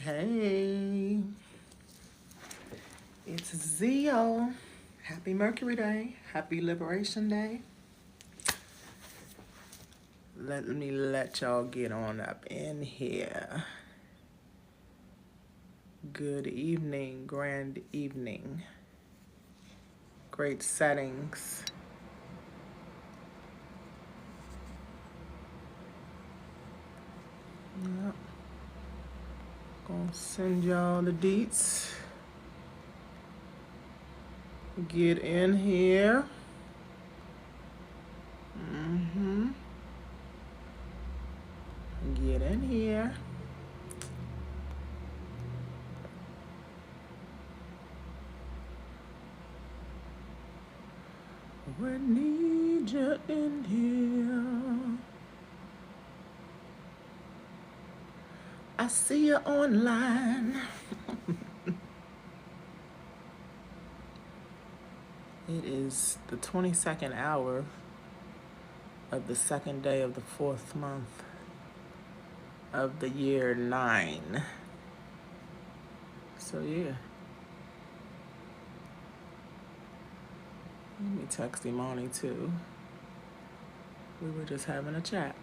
Hey, it's Zio. Happy Mercury Day. Happy Liberation Day. Let me let y'all get on up in here. Good evening, grand evening. Great settings. Yep. Gonna send y'all the deets. Get in here. Get in here. We need you in here. I see you online. It is the 22nd hour of the second day of the 4th month of the year 9. So yeah. Let me text Imani too. We were just having a chat.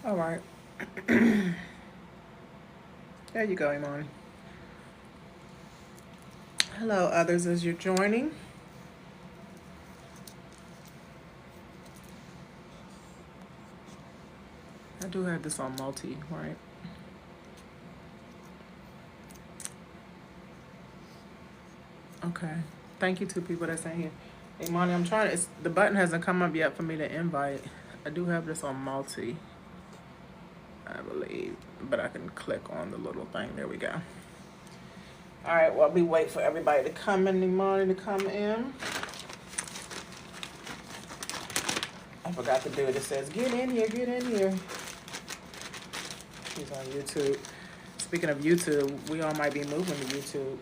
All right. There you go, Imani. Hello, others, as you're joining. I do have this on multi, right? Okay. Thank you to people that's in here. Imani, I'm trying to, the button hasn't come up yet for me to invite. I do have this on multi, I believe, but I can click on the little thing. There we go. All right, well, we wait for everybody to come in, Imani to come in. I forgot to do it. It says, get in here, get in here. She's on YouTube. Speaking of YouTube, we all might be moving to YouTube.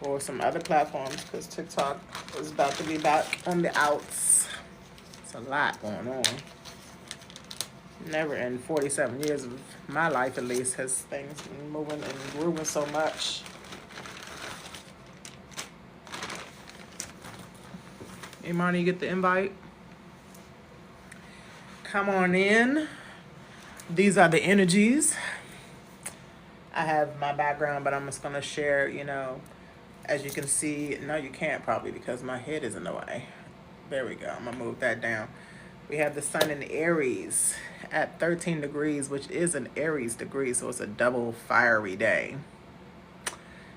Or some other platforms, because TikTok is about to be back on the outs. It's a lot going on. Never in 47 years of my life, at least, has things been moving and grooving so much. Imani, you get the invite? Come on in. These are the energies. I have my background, but I'm just going to share, as you can see. No, you can't probably because my head is in the way. There we go. I'm going to move that down. We have the sun in Aries at 13 degrees, which is an Aries degree, so it's a double fiery day.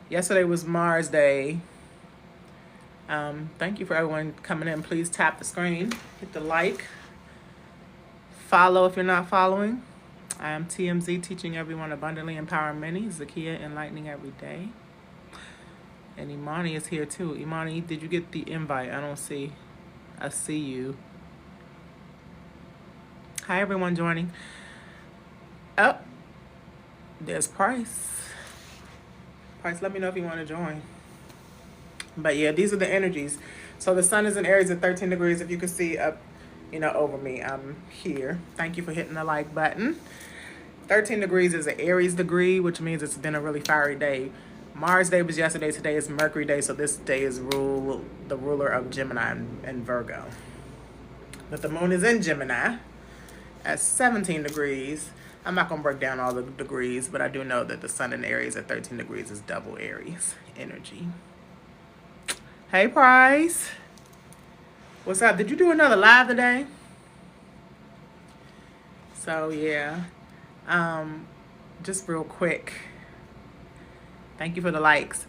Yesterday was Mars Day. Thank you for everyone coming in. Please tap the screen, hit the like, follow if you're not following. I am TMZ, teaching everyone abundantly, empowering many. Zakia, enlightening every day. And Imani is here too. Imani, did you get the invite? I don't see. I see you. Hi, everyone joining. Oh, there's Price. Price, let me know if you want to join. But yeah, these are the energies. So the sun is in Aries at 13 degrees. If you can see up, over me, I'm here. Thank you for hitting the like button. 13 degrees is an Aries degree, which means it's been a really fiery day. Mars Day was yesterday. Today is Mercury Day. So this day is the ruler of Gemini and Virgo. But the moon is in Gemini at 17 degrees. I'm not going to break down all the degrees, but I do know that the sun in Aries at 13 degrees is double Aries energy. Hey, Price. What's up? Did you do another live today? So, yeah. Just real quick. Thank you for the likes.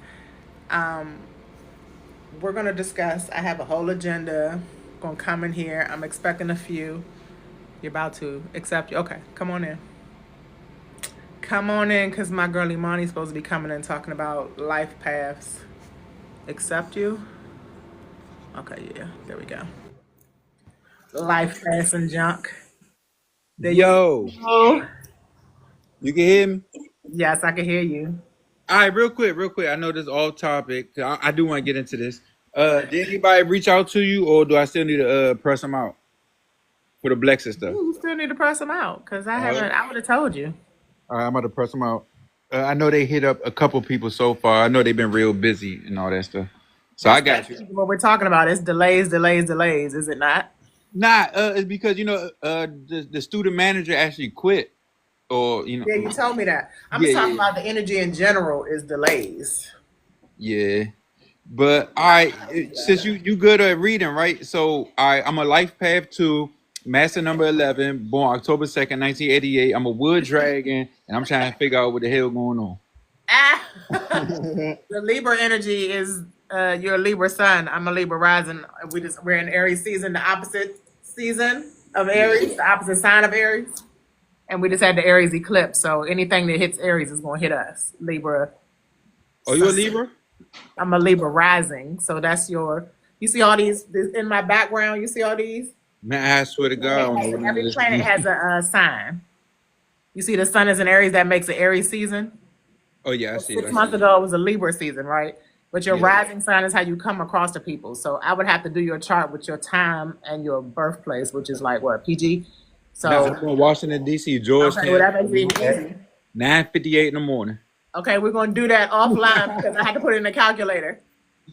We're going to discuss. I have a whole agenda. Going to come in here. I'm expecting a few. You're about to accept you. Okay, come on in. Come on in, because my girl Imani's supposed to be coming in talking about life paths. Accept you? Okay, yeah, there we go. Life paths and junk. There Yo, you go. you can hear me? Yes, I can hear you. All right, real quick. I know this is off topic. I do want to get into this. Did anybody reach out to you, or do I still need to press them out for the Blexit stuff? You still need to press them out, because I Uh, haven't. I would have told you. I'm about to press them out. I know they hit up a couple people so far. I know they've been real busy and all that stuff. So I That's got you. what we're talking about. It's delays, delays, delays. Is it not? Nah, it's because the student manager actually quit, or Yeah, you told me that. I'm yeah, just talking yeah, about the energy in general is delays. yeah. But all right, since you good at reading, right? So I'm a Life Path 2, Master number 11, born October 2nd, 1988. I'm a wood dragon, and I'm trying to figure out what the hell going on. Ah, the Libra energy is you're a Libra sun. I'm a Libra rising. We're in Aries season, the opposite season of Aries, the opposite sign of Aries, and we just had the Aries eclipse. So anything that hits Aries is going to hit us. Libra. Are you a Sun. Libra? I'm a Libra rising. So that's your. You see all these in my background. You see all these. Man, I swear to God, I don't know what none of Every this planet means. has a sign. You see, the sun is in Aries. That makes the Aries season. Oh yeah, I see it. 6 months ago, it was a Libra season, right? But your Yeah. rising sign is how you come across to people. So I would have to do your chart with your time and your birthplace, which is like what, PG? Now So, I'm in Washington D.C., okay, well, that Georgetown, makes it even easy. 9:58 in the morning. Okay, we're going to do that offline because I had to put it in the calculator.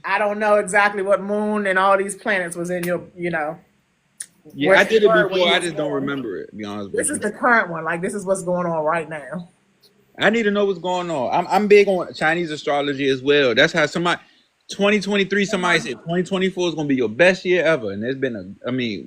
I don't know exactly what moon and all these planets was in your, Yeah, where I they did it were when before. you I was just don't born. remember it. To be honest This with is you, the current one. Like, this is what's going on right now. I need to know what's going on. I'm big on Chinese astrology as well. That's how 2023, somebody said 2024 is gonna be your best year ever, and it's been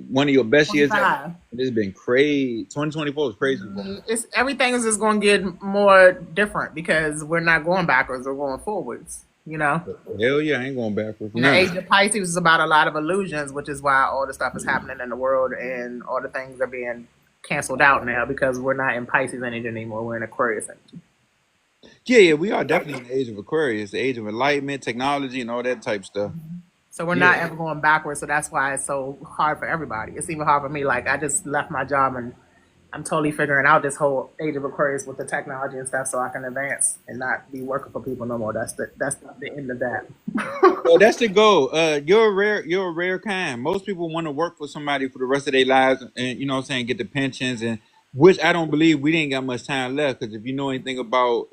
one of your best years ever. 25. It's been crazy. 2024 is crazy. It's everything is just going to get more different because we're not going backwards, we're going forwards. Hell yeah, I ain't going backwards. The Nah. age of Pisces is about a lot of illusions, which is why all the stuff is happening in the world and all the things are being canceled out now because we're not in Pisces energy anymore. We're in Aquarius energy. Yeah, we are definitely in the age of Aquarius, the age of enlightenment, technology, and all that type stuff. So we're not Yeah. ever going backwards. So that's why it's so hard for everybody. It's even hard for me. Like I just left my job and I'm totally figuring out this whole age of Aquarius with the technology and stuff so I can advance and not be working for people no more. That's the end of that. Well, that's the goal. You're a rare kind. Most people want to work for somebody for the rest of their lives, and you know what I'm saying, get the pensions, and which I don't believe we didn't got much time left. Because if you know anything about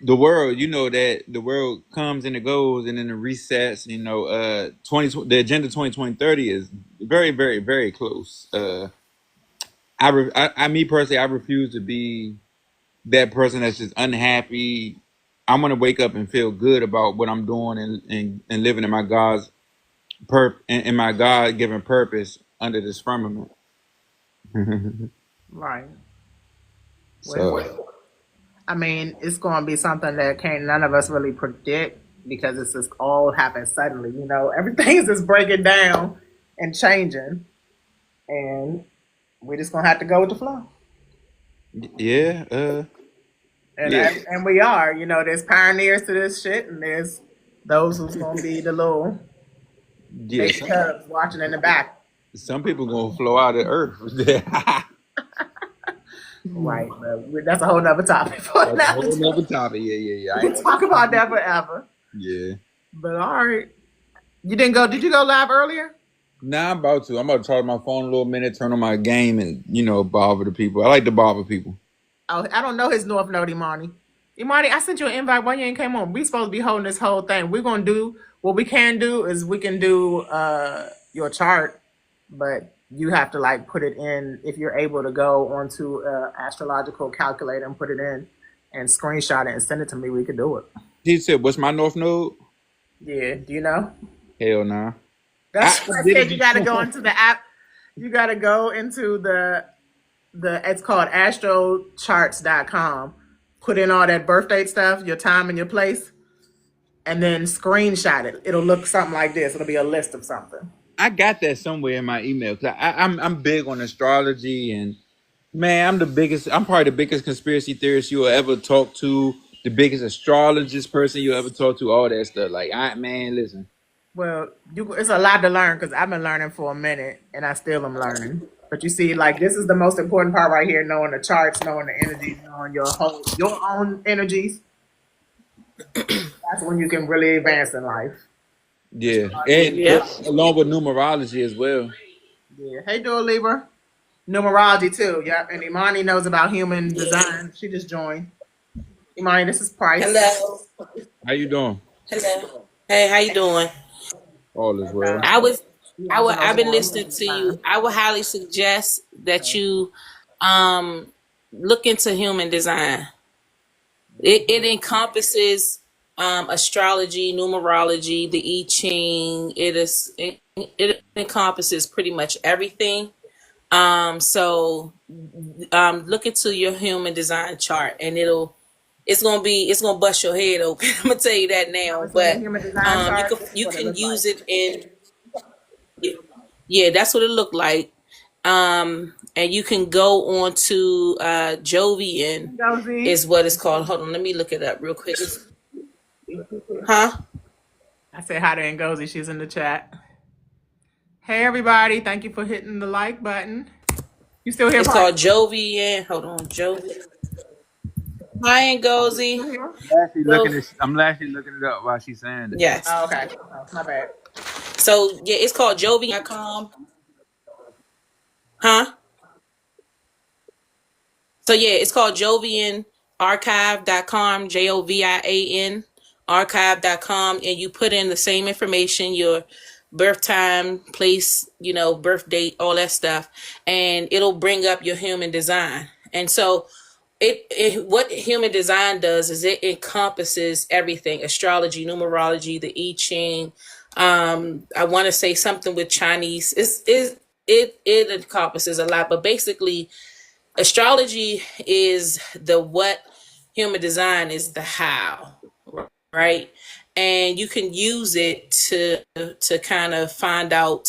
the world, you know that the world comes and it goes, and then it resets. The agenda 2030 is very, very, very close. Me personally, I refuse to be that person that's just unhappy. I'm gonna wake up and feel good about what I'm doing and living in my in my God given purpose under this firmament. Right. So I mean, it's going to be something that can't none of us really predict because it's just all happened suddenly. Everything's just breaking down and changing, and we're just gonna have to go with the flow. yeah, And yeah, and we are. There's pioneers to this shit, and there's those who's gonna be the little yeah. baby cubs watching in the back. Some people gonna flow out of earth. That's Right, but that's a whole nother topic for a another whole time. nother topic. Yeah. We can talk about that forever. Yeah. But all right, you didn't go. Did you go live earlier? Nah, I'm about to. I'm about to charge my phone a little minute, turn on my game, and bother the people. I like to bother people. Oh, I don't know his North Node, Imani. Imani, I sent you an invite. Why you ain't came on? We supposed to be holding this whole thing. We're gonna do what we can do is we can do your chart, but you have to like put it in if you're able to go onto astrological calculator and put it in and screenshot it and send it to me. We could do it. He said, "What's my North Node?" Yeah, do you know? Hell nah. That's I why I did said it you got to go before. into the app. You got to go into the it's called astrocharts.com. Put in all that birth date stuff, your time and your place, and then screenshot it. It'll look something like this. It'll be a list of something. I got that somewhere in my email because I'm big on astrology, and man, I'm probably the biggest conspiracy theorist you'll ever talk to, the biggest astrologist person you'll ever talk to, all that stuff. Like listen. Well, it's a lot to learn because I've been learning for a minute and I still am learning. But you see, like this is the most important part right here: knowing the charts, knowing the energies, knowing your own energies. That's when you can really advance in life. Yeah, and along with numerology as well. Yeah. Hey, Dora Libra. Numerology too. Yep. And Imani knows about human Yeah. design. She just joined. Imani, this is Price. Hello. How you doing? Hello. Hey, how you doing? All is And well. I was she wants to know I've more been about listening human to you. design. I would highly suggest that you um look into human design. It encompasses astrology, numerology, the I Ching. It encompasses pretty much everything. So look into your human design chart, and it's gonna bust your head open. I'm gonna tell you that So now. it's in the But human design chart. This is you what it can looks use like. it in, yeah, that's what it looked like. And you can go on to Jovian Go Z. is what it's called. Hold on, let me look it up real quick. Huh? I said hi to Ngozi. She's in the chat. Hey everybody, thank you for hitting the like button. You still here, It's Price? called Jovian. Hold on, Jovian. Hi, Ngozi. Still here? So I'm actually looking it up while she's saying it. yes. Oh, okay. Oh, my bad. So yeah, it's called Jovian.com. Huh? So yeah, it's called jovianarchive.com, Jovian archive.com, and you put in the same information, your birth time, place, birth date, all that stuff, and it'll bring up your human design. And so it what human design does is it encompasses everything: astrology, numerology, the I Ching. I want to say something with Chinese. It encompasses a lot, but basically astrology is the what, human design is the how, right? And you can use it to kind of find out.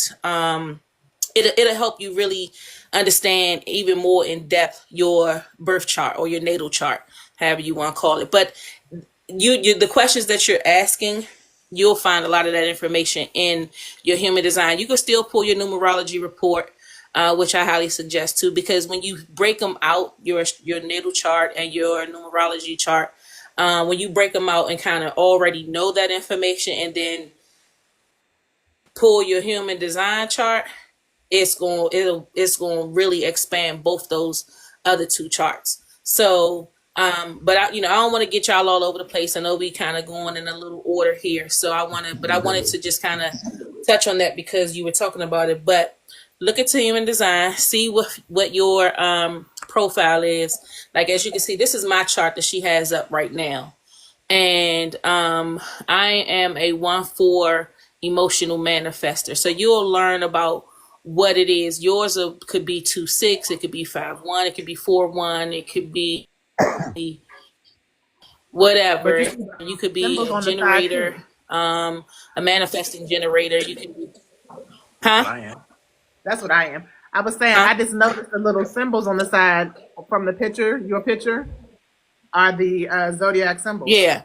It'll help you really understand even more in depth your birth chart or your natal chart, however you want to call it. But you the questions that you're asking, you'll find a lot of that information in your human design. You can still pull your numerology report, which I highly suggest too, because when you break them out, your natal chart and your numerology chart, when you break them out and kind of already know that information, and then pull your human design chart, it's going to really expand both those other two charts. So but I don't want to get y'all all over the place. I know we kind of going in a little order here, so I wanted to just kind of touch on that because you were talking about it. But look at human design, see what your profile is. Like, as you can see, this is my chart that she has up right now, and I am a 1/4 emotional manifester. So you'll learn about what it is. Yours could be 2/6, it could be 5/1, it could be 4/1, it could be But whatever. you see You could be symbols a on the side generator, too. a manifesting generator. You can be, That's huh? what I am. That's what I am. I was saying Huh? I just noticed the little symbols on the side from the picture. Your picture are the zodiac symbols Yeah.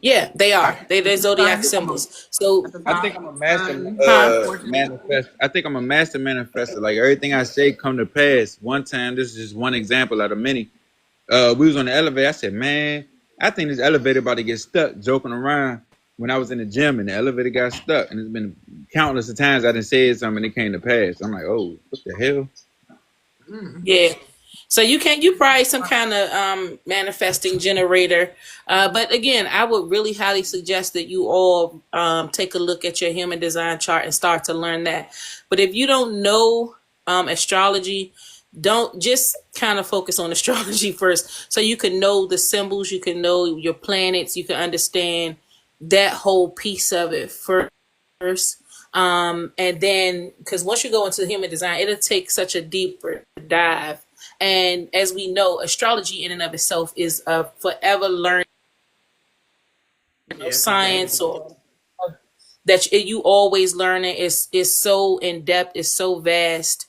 Yeah, they are. They're with the zodiac sun symbols. So, at the I think top. I'm a master Sun, huh? fortune. manifest. I think I'm a master manifester. Like everything I say come to pass. One time, this is just one example out of many. We was on the elevator. I said, "Man, I think this elevator about to get stuck." Joking around when I was in the gym and the elevator got stuck, and it's been countless of times I done said something and it came to pass. I'm like, "Oh, what the hell?" Yeah. So you probably some kind of manifesting generator. But again, I would really highly suggest that you all take a look at your human design chart and start to learn that. But if you don't know astrology, don't just kind of focus on astrology first, so you can know the symbols, you can know your planets, you can understand that whole piece of it first. And then, because once you go into human design, it'll take such a deeper dive. And as we know, astrology in and of itself is a forever learning of Yes, science, exactly. or that you always learning. Is so in depth, is so vast,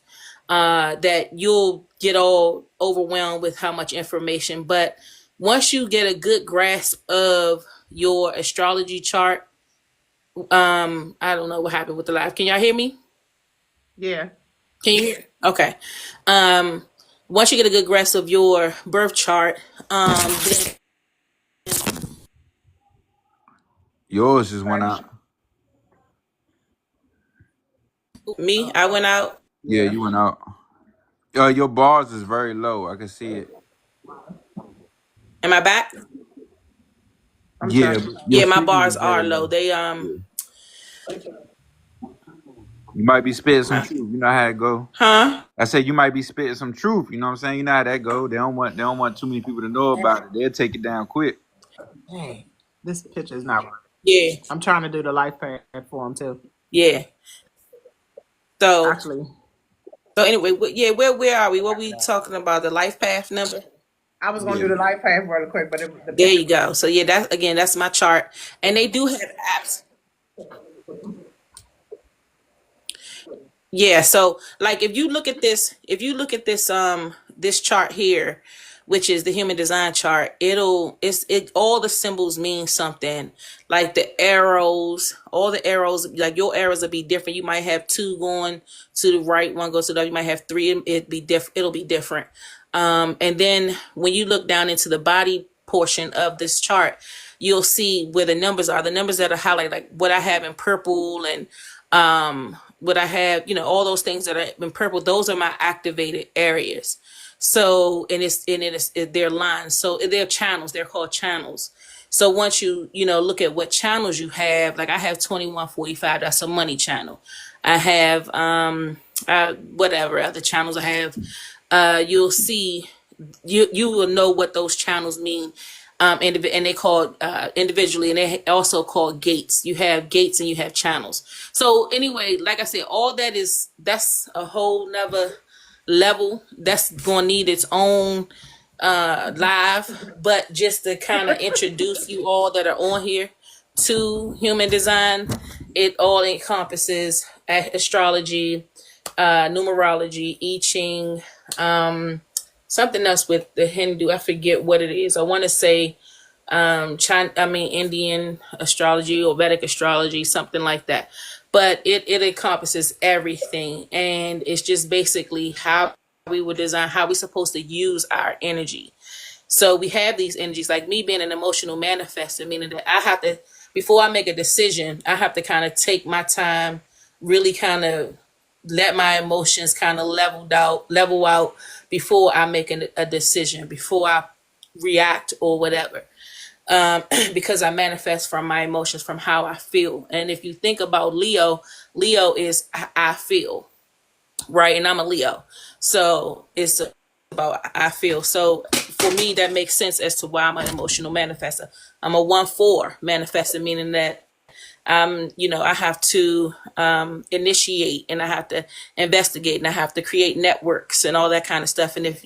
that you'll get all overwhelmed with how much information. But once you get a good grasp of your astrology chart, I don't know what happened with the live. Can y'all hear me? Yeah. Can you hear? Okay. Um, Once you get a good grasp of your birth chart, then Yours just went Okay. out. me, I went out. Yeah, Yeah. you went out. Your bars is very low. I can see it. Am I back? I'm Yeah, sorry. but your Yeah, my signal bars is are very low. low. They Yeah. You might be spitting some uh, truth. You know how it go. huh? I said you might be spitting some truth. You know what I'm saying? You know how that go. They don't want too many people to know about it. They'll take it down quick. Hey, this picture is not right. Yeah, I'm trying to do the life path for him too. yeah. So Actually, anyway, yeah, where are we? What we talking about? The life path number? I was gonna Yeah. do the life path really quick, but the There picture you was go. So yeah, that's my chart, and they do have apps. Yeah, so like if you look at this chart here, which is the human design chart, it all the symbols mean something. Like the arrows, all the arrows, like your arrows will be different. You might have two going to the right, one goes to the left. You might have three, it'll be different. And then when you look down into the body portion of this chart, you'll see where the numbers are. The numbers that are highlighted, like what I have in purple and what I have, all those things that are in purple, those are my activated areas. So, they're lines. So they're channels. They're called channels. So once look at what channels you have, like I have 2145, that's a money channel. I have, whatever other channels I have, you'll see, you will know what those channels mean. And they call individually, and they also call gates. You have gates and you have channels. So anyway, like I said, all that's a whole nother level. That's going to need its own live. But just to kind of introduce you all that are on here to human design, it all encompasses astrology, numerology, I Ching, something else with the Hindu. I forget what it is. I want to say Indian astrology or Vedic astrology, something like that. But it encompasses everything, and it's just basically how we would design, how we're supposed to use our energy. So we have these energies, like me being an emotional manifester, meaning that I have to, before I make a decision, I have to kind of take my time, really kind of let my emotions kind of level out before I make a decision, before I react or whatever. Because I manifest from my emotions, from how I feel. And if you think about Leo is I feel, right? And I'm a Leo. So it's about I feel. So for me, that makes sense as to why I'm an emotional manifester. I'm a 1/4 manifester, meaning that I have to initiate, and I have to investigate, and I have to create networks and all that kind of stuff. And if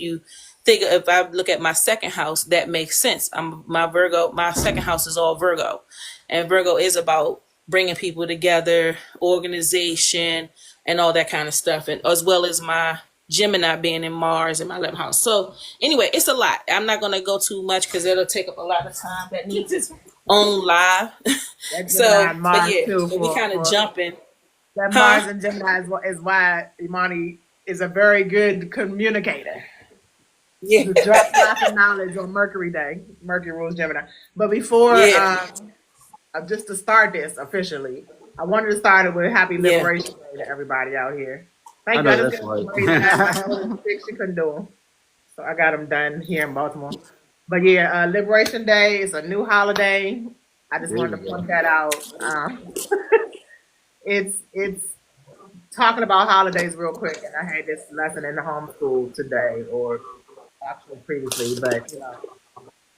I look at my second house, that makes sense. My second house is all Virgo, and Virgo is about bringing people together, organization, and all that kind of stuff, and as well as my Gemini being in Mars in my 11th house. So anyway, it's a lot. I'm not going to go too much because it'll take up a lot of time that needs its own live. that Gemini So, and but Mars yeah, too. so we kind of For jumping, that huh? Mars and Gemini is why Imani is a very good communicator. Yeah, Drops lots of knowledge on Mercury Day. Mercury rules Gemini. But before, yeah, just to start this officially, I wanted to start it with Happy yeah. Liberation Day to everybody out here. I Thank know God it's that's getting some right. rain last night. I was sick, she couldn't do them. So I got them done here in Baltimore. But yeah, Liberation Day is a new holiday. I just There wanted you to go. point that out. It's talking about holidays real quick, and I had this lesson in the homeschool today, or actually previously, but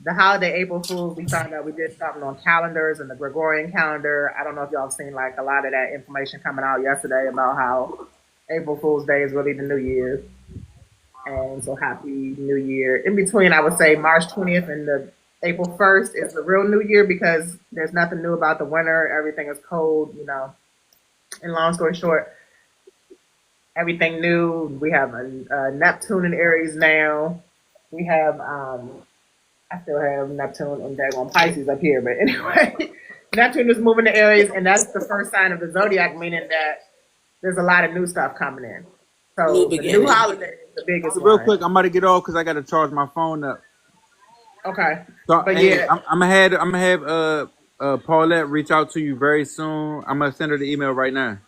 the holiday April Fools, we found out we did something on calendars and the Gregorian calendar. I don't know if y'all have seen like a lot of that information coming out yesterday about how April Fool's Day is really the New Year's. And so happy New Year. In between, I would say March 20th and the April 1st is the real New Year because there's nothing new about the winter. Everything is cold. And long story short, everything new. We have a Neptune in Aries now. We have I still have Neptune and Dagon Pisces up here, but anyway, Neptune is moving to Aries, and that's the first sign of the zodiac, meaning that there's a lot of new stuff coming in. New So the new beginning. holiday is the biggest Real one. quick, I'm about to get off because I got to charge my phone up. Okay, So, but hey, yeah, I'm gonna have Paulette reach out to you very soon. I'm gonna send her the email right now.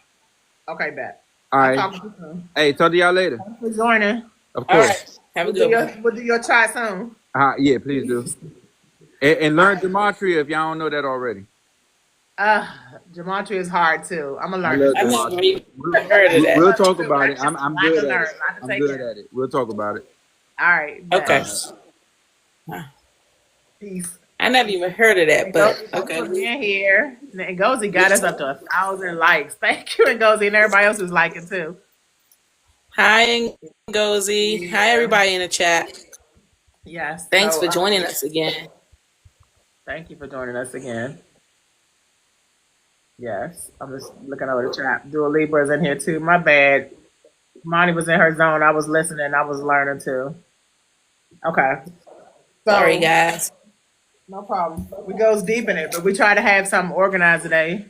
okay, bet. All I'll right. talk to you soon. Hey, talk to y'all later. Thanks for joining. Of All course. right. Have a good one. We'll do your chart soon. Yeah, please do. And All learn right. gematria if y'all don't know that already. Uh, Gematria is hard too. I'm gonna I learn it love I too. never gematria. even heard of that. We'll Learn talk it too, about right? it. It's a I'm lot good to at learn, it. a lot to I'm take good in. at it. We'll talk about it. All right, Okay. bet. Peace. I never even heard of that, And but Ngozi, thanks for okay. being here. And Ngozi got us up to 1,000 likes. Thank you, Ngozi, and everybody else who's liking too. Hi, Ngozi. Hi, Yeah. everybody in the chat. Yes. Thanks So, for joining us again. thank you for joining us again. Yes, I'm just looking over the chat. Dua Libra's in here too. My bad. Monty was in her zone. I was listening. I was learning too. Okay. Sorry, So, guys. no problem. We goes deep in it, but we try to have something organized today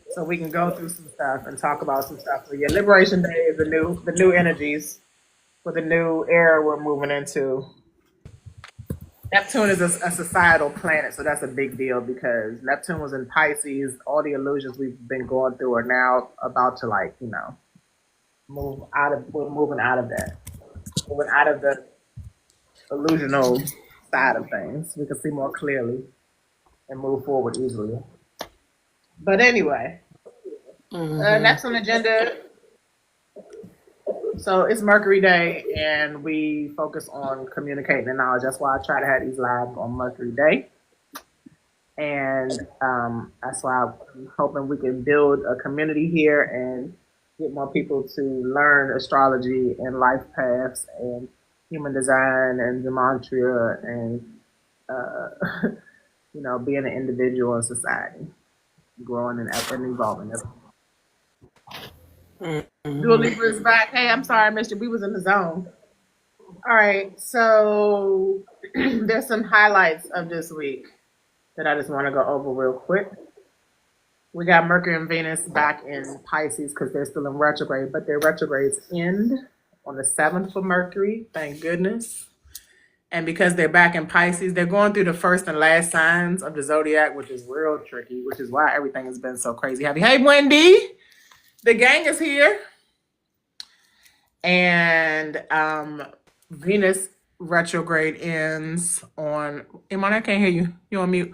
so we can go through some stuff and talk about some stuff. So yeah, Liberation Day is the new energies for the new era we're moving into. Neptune is a societal planet, so that's a big deal because Neptune was in Pisces. All the illusions we've been going through are now about to we're moving out of that. Moving out of the illusional side of things. We can see more clearly and move forward easily. But anyway, next on the agenda. So it's Mercury Day, and we focus on communicating and knowledge. That's why I try to have these lives on Mercury Day, and that's why I'm hoping we can build a community here and get more people to learn astrology and life paths and human design and gematria and uh, being an individual in society, growing and evolving. Dua Libra is back. Hey, I'm sorry, Mr. We was in the zone. All right, so there's some highlights of this week that I just want to go over real quick. We got Mercury and Venus back in Pisces because they're still in retrograde, but their retrogrades end on the 7th for Mercury, thank goodness. And because they're back in Pisces, they're going through the first and last signs of the zodiac, which is real tricky, which is why everything has been so crazy heavy. Hey, Wendy, the gang is here. And Venus retrograde ends on. Iman, I can't hear you. You on mute?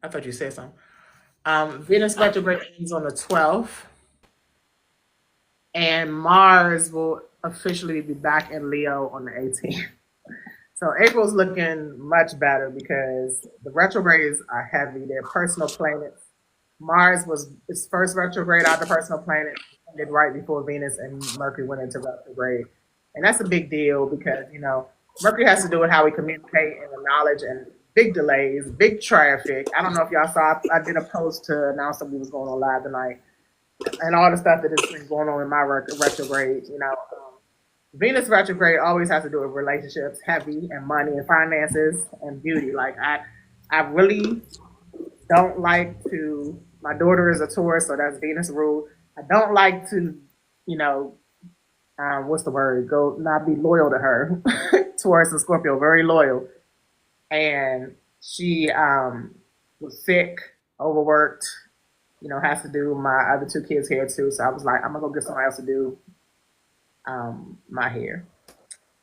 I thought you said something. Venus retrograde ends on the 12th, and Mars will officially be back in Leo on the 18th. So April's looking much better because the retrogrades are heavy. They're personal planets. Mars was its first retrograde out the personal planet, ended right before Venus and Mercury went into retrograde. And that's a big deal because, Mercury has to do with how we communicate and the knowledge and big delays, big traffic. I don't know if y'all saw, I did a post to announce that we was going on live tonight and all the stuff that has been going on in my retrograde, Venus retrograde always has to do with relationships, heavy, and money and finances and beauty. Like I really don't like to. My daughter is a Taurus, so that's Venus rule. I don't like to, what's the word? Go not be loyal to her. Taurus and Scorpio, very loyal, and she was sick, overworked. Has to do my other two kids' hair too. So I was like, I'm gonna go get somebody else to do my hair.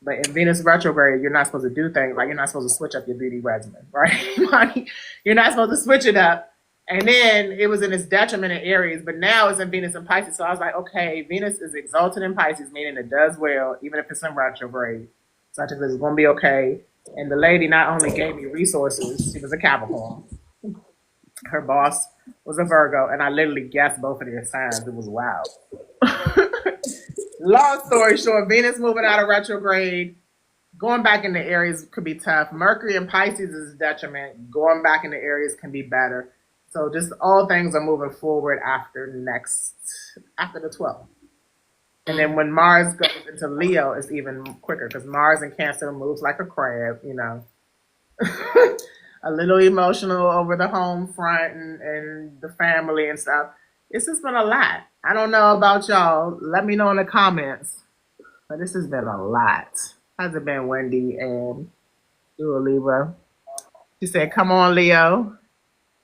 But in Venus retrograde, you're not supposed to do things like you're not supposed to switch up your beauty regimen, right? You're not supposed to switch it up. And then it was in its detriment in Aries, but now it's in Venus and Pisces. So I was like, okay, Venus is exalted in Pisces, meaning it does well, even if it's in retrograde. So I think this is going to be okay. And the lady not only gave me resources, she was a Capricorn. Her boss was a Virgo, and I literally guessed both of their signs. It was wild. Long story short, Venus moving out of retrograde, going back into Aries could be tough. Mercury and Pisces is detriment. Going back into Aries can be better. So just all things are moving forward after the 12th. And then when Mars goes into Leo, it's even quicker because Mars in Cancer moves like a crab, a little emotional over the home front and the family and stuff. It's just been a lot. I don't know about y'all. Let me know in the comments. But this has been a lot. How's it been, Wendy and Dua Libra? She said, come on, Leo.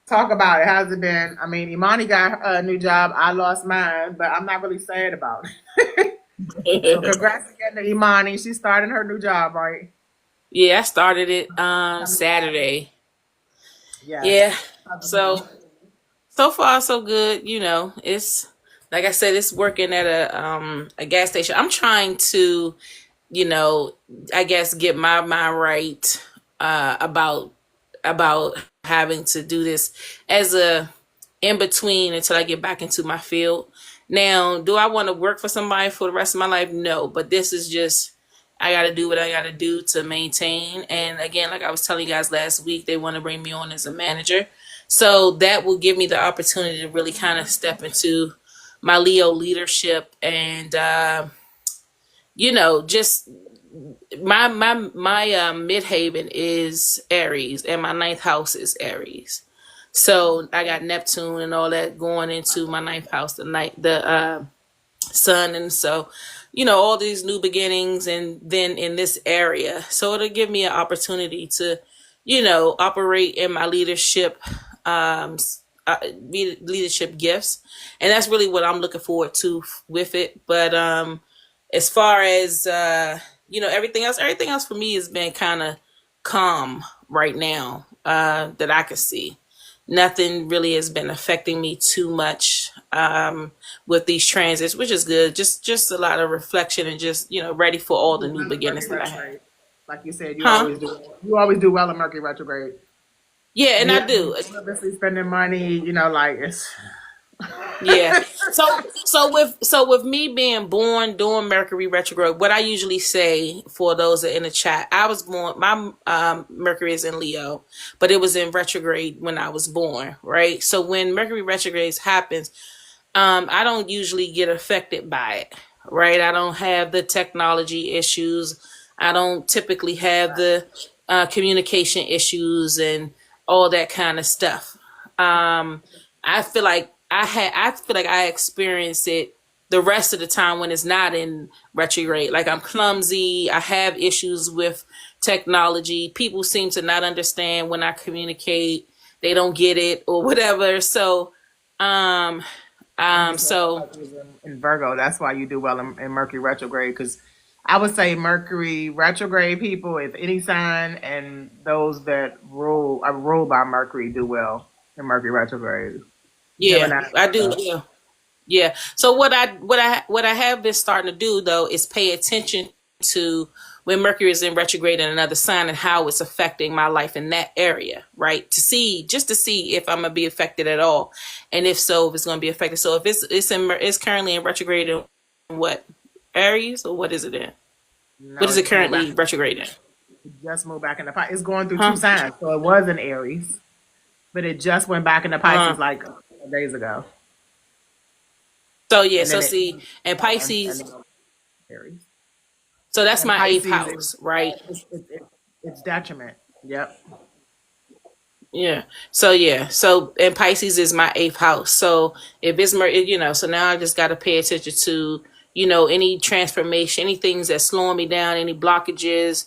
Talk about it. How's it been? I mean, Imani got a new job. I lost mine, but I'm not really sad about it. So congrats again to Imani. She's starting her new job, right? Yeah, I started it Coming Saturday. Saturday. Yes. Yeah. How's it been? So so far so good. It's like I said, it's working at a gas station. I'm trying to, you know, I guess get my mind right about having to do this as a in between until I get back into my field. Now, do I want to work for somebody for the rest of my life? No, but this is just I got to do what I got to do to maintain. And again, like I was telling you guys last week, they want to bring me on as a manager. So that will give me the opportunity to really kind of step into my Leo leadership and just my midhaven is Aries and my ninth house is Aries. So I got Neptune and all that going into my ninth house, the sun, and so all these new beginnings, and then in this area, so it'll give me an opportunity to operate in my um leadership gifts, and that's really what I'm looking forward to with it. But as far as everything else for me has been kind of calm right now, that I could see. Nothing really has been affecting me too much with these transits, which is good. Just a lot of reflection and just ready for all the Do new well in beginnings Mercury that I have. retrograde. Like you said, you Huh? always do. You always do well in Mercury retrograde. Yeah, and You I do. obviously spending money. Like it's. Yeah. So with me being born during Mercury retrograde, what I usually say for those that are in the chat, I was born. My Mercury is in Leo, but it was in retrograde when I was born. Right. So when Mercury retrogrades happens, I don't usually get affected by it. Right. I don't have the technology issues. I don't typically have the communication issues and all that kind of stuff. I feel like I experience it the rest of the time when it's not in retrograde. Like I'm clumsy. I have issues with technology. People seem to not understand when I communicate. They don't get it or whatever. So, um, Like you um, said, so Mercury's in Virgo. That's why you do well in Mercury retrograde. Because I would say Mercury retrograde people, if any sign, and those that rule are ruled by Mercury do well in Mercury retrograde. yeah, Gemini, I do. Virgo. Yeah. Yeah. So what I have been starting to do though is pay attention to when Mercury is in retrograde in another sign and how it's affecting my life in that area, right? To see if I'm gonna be affected at all, and if so, if it's gonna be affected. So if it's currently in retrograde in what Aries or what is it in? What No, is it it just moved back. currently retrograde in? It just moved back into Pisces. It's going through two Huh? signs, so it was in Aries, but it just went back into Uh. Pisces like a couple days ago, So yeah. and So then it see, and and Pisces. then Aries So that's and my eighth Pisces. house, right? It's detriment. Yep. Yeah. So yeah. So and Pisces is my eighth house. So if it's so now I just got to pay attention to any transformation, any things that's slowing me down, any blockages.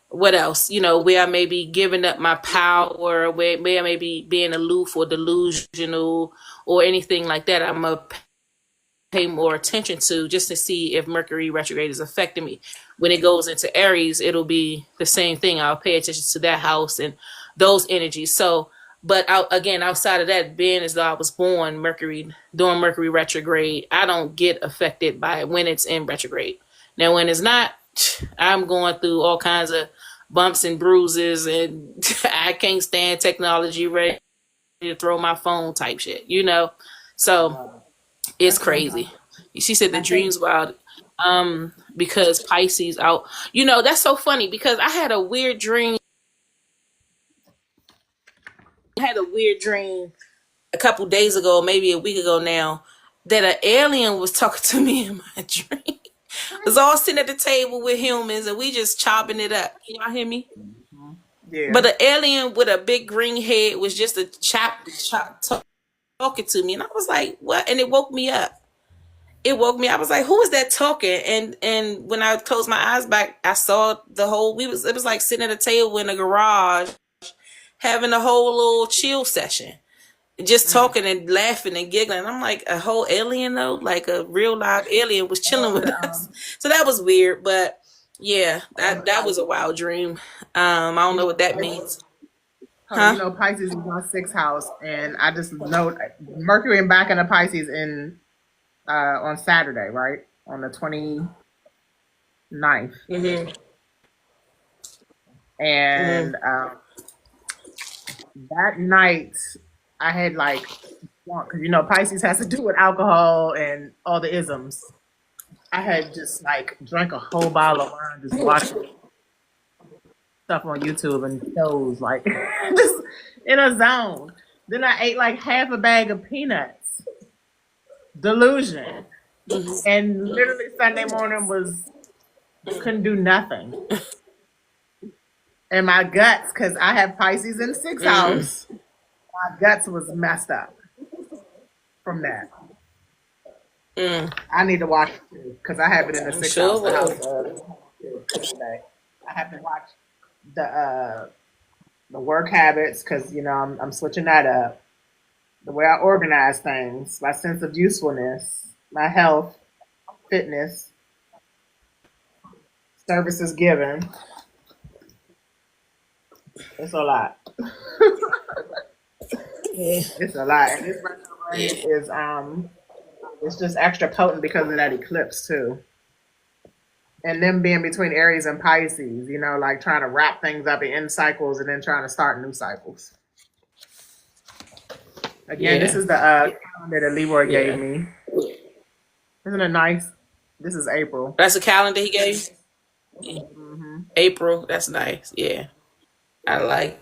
What else? Where I may be giving up my power, where I may be being aloof or delusional or anything like that. I'm gonna pay more attention to just to see if Mercury retrograde is affecting me. When it goes into Aries, it'll be the same thing. I'll pay attention to that house and those energies. So, but again, outside of that, being as though I was born Mercury during Mercury retrograde, I don't get affected by it when it's in retrograde. Now, when it's not, I'm going through all kinds of bumps and bruises, and I can't stand technology, ready to throw my phone type shit. So it's That's what I'm crazy. talking. She said the I think dreams wild because Pisces out. That's so funny because I had a weird dream a couple days ago, maybe a week ago now, that an alien was talking to me in my dream. I was all sitting at the table with humans and we just chopping it up. Can y'all hear me? yeah. But the alien with a big green head was just a chop talking to me, and I was like, "What?" And it woke me up. It woke me. I was like, "Who is that talking?" And when I closed my eyes back, I saw the whole. It was like sitting at a table in a garage, having a whole little chill session, just talking and laughing and giggling. I'm like, a whole alien though, like a real live alien was chilling Oh, with us. So that was weird, but yeah, that was a wild dream. I don't know what that means, you huh? know, Pisces is my sixth house, and I just know Mercury and back in the Pisces in on Saturday, right? On the 29th. Mm-hmm. And Mm-hmm. that night I had like, because you know, Pisces has to do with alcohol and all the isms. I had just like drank a whole bottle of wine, just watching stuff on YouTube and shows, like just in a zone. Then I ate like half a bag of peanuts. Delusion. And literally Sunday morning was couldn't do nothing. And my guts, because I have Pisces in the sixth Mm. house, my guts was messed up from that. Mm. I need to watch it too, because I have it in the I'm sixth house, sure the house will. today. I have to watch the work habits, because you know I'm switching that up. The way I organize things, my sense of usefulness, my health, fitness, services given. It's a lot. Yeah. It's a lot. And this Yeah. retrograde is it's just extra potent because of that eclipse too. And them being between Aries and Pisces, you know, like trying to wrap things up in end cycles and then trying to start new cycles. Again, this Yeah. is the calendar that Leroy gave Yeah. me. Isn't it nice? This is April. That's a calendar he gave. Hmm. April. That's nice. Yeah. I like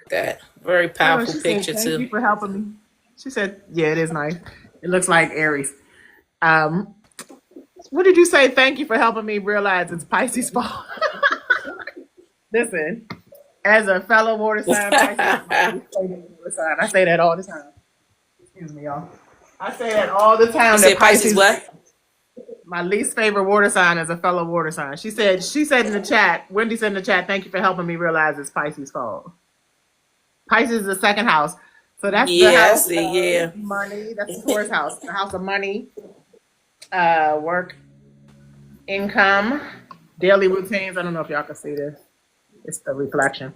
that. Very Oh, powerful she said, picture "Thank too. you for helping me." She said, "Yeah, it is nice. It looks like Aries." Um, what did you say? Thank you for helping me realize it's Pisces' fault. Listen, as a fellow water sign, Pisces is my least favorite water sign. I say that all the time. Excuse me, y'all. I say that all the You time that said Pisces Pisces, what? my least favorite water sign is a fellow water sign. She said in the chat, Wendy said in the chat, thank you for helping me realize it's Pisces' fault. Pisces is the second house. So that's the Yeah, I house see. of Yeah. money. That's the Taurus house. The house of money, work, income, daily routines. I don't know if y'all can see this. It's the reflection.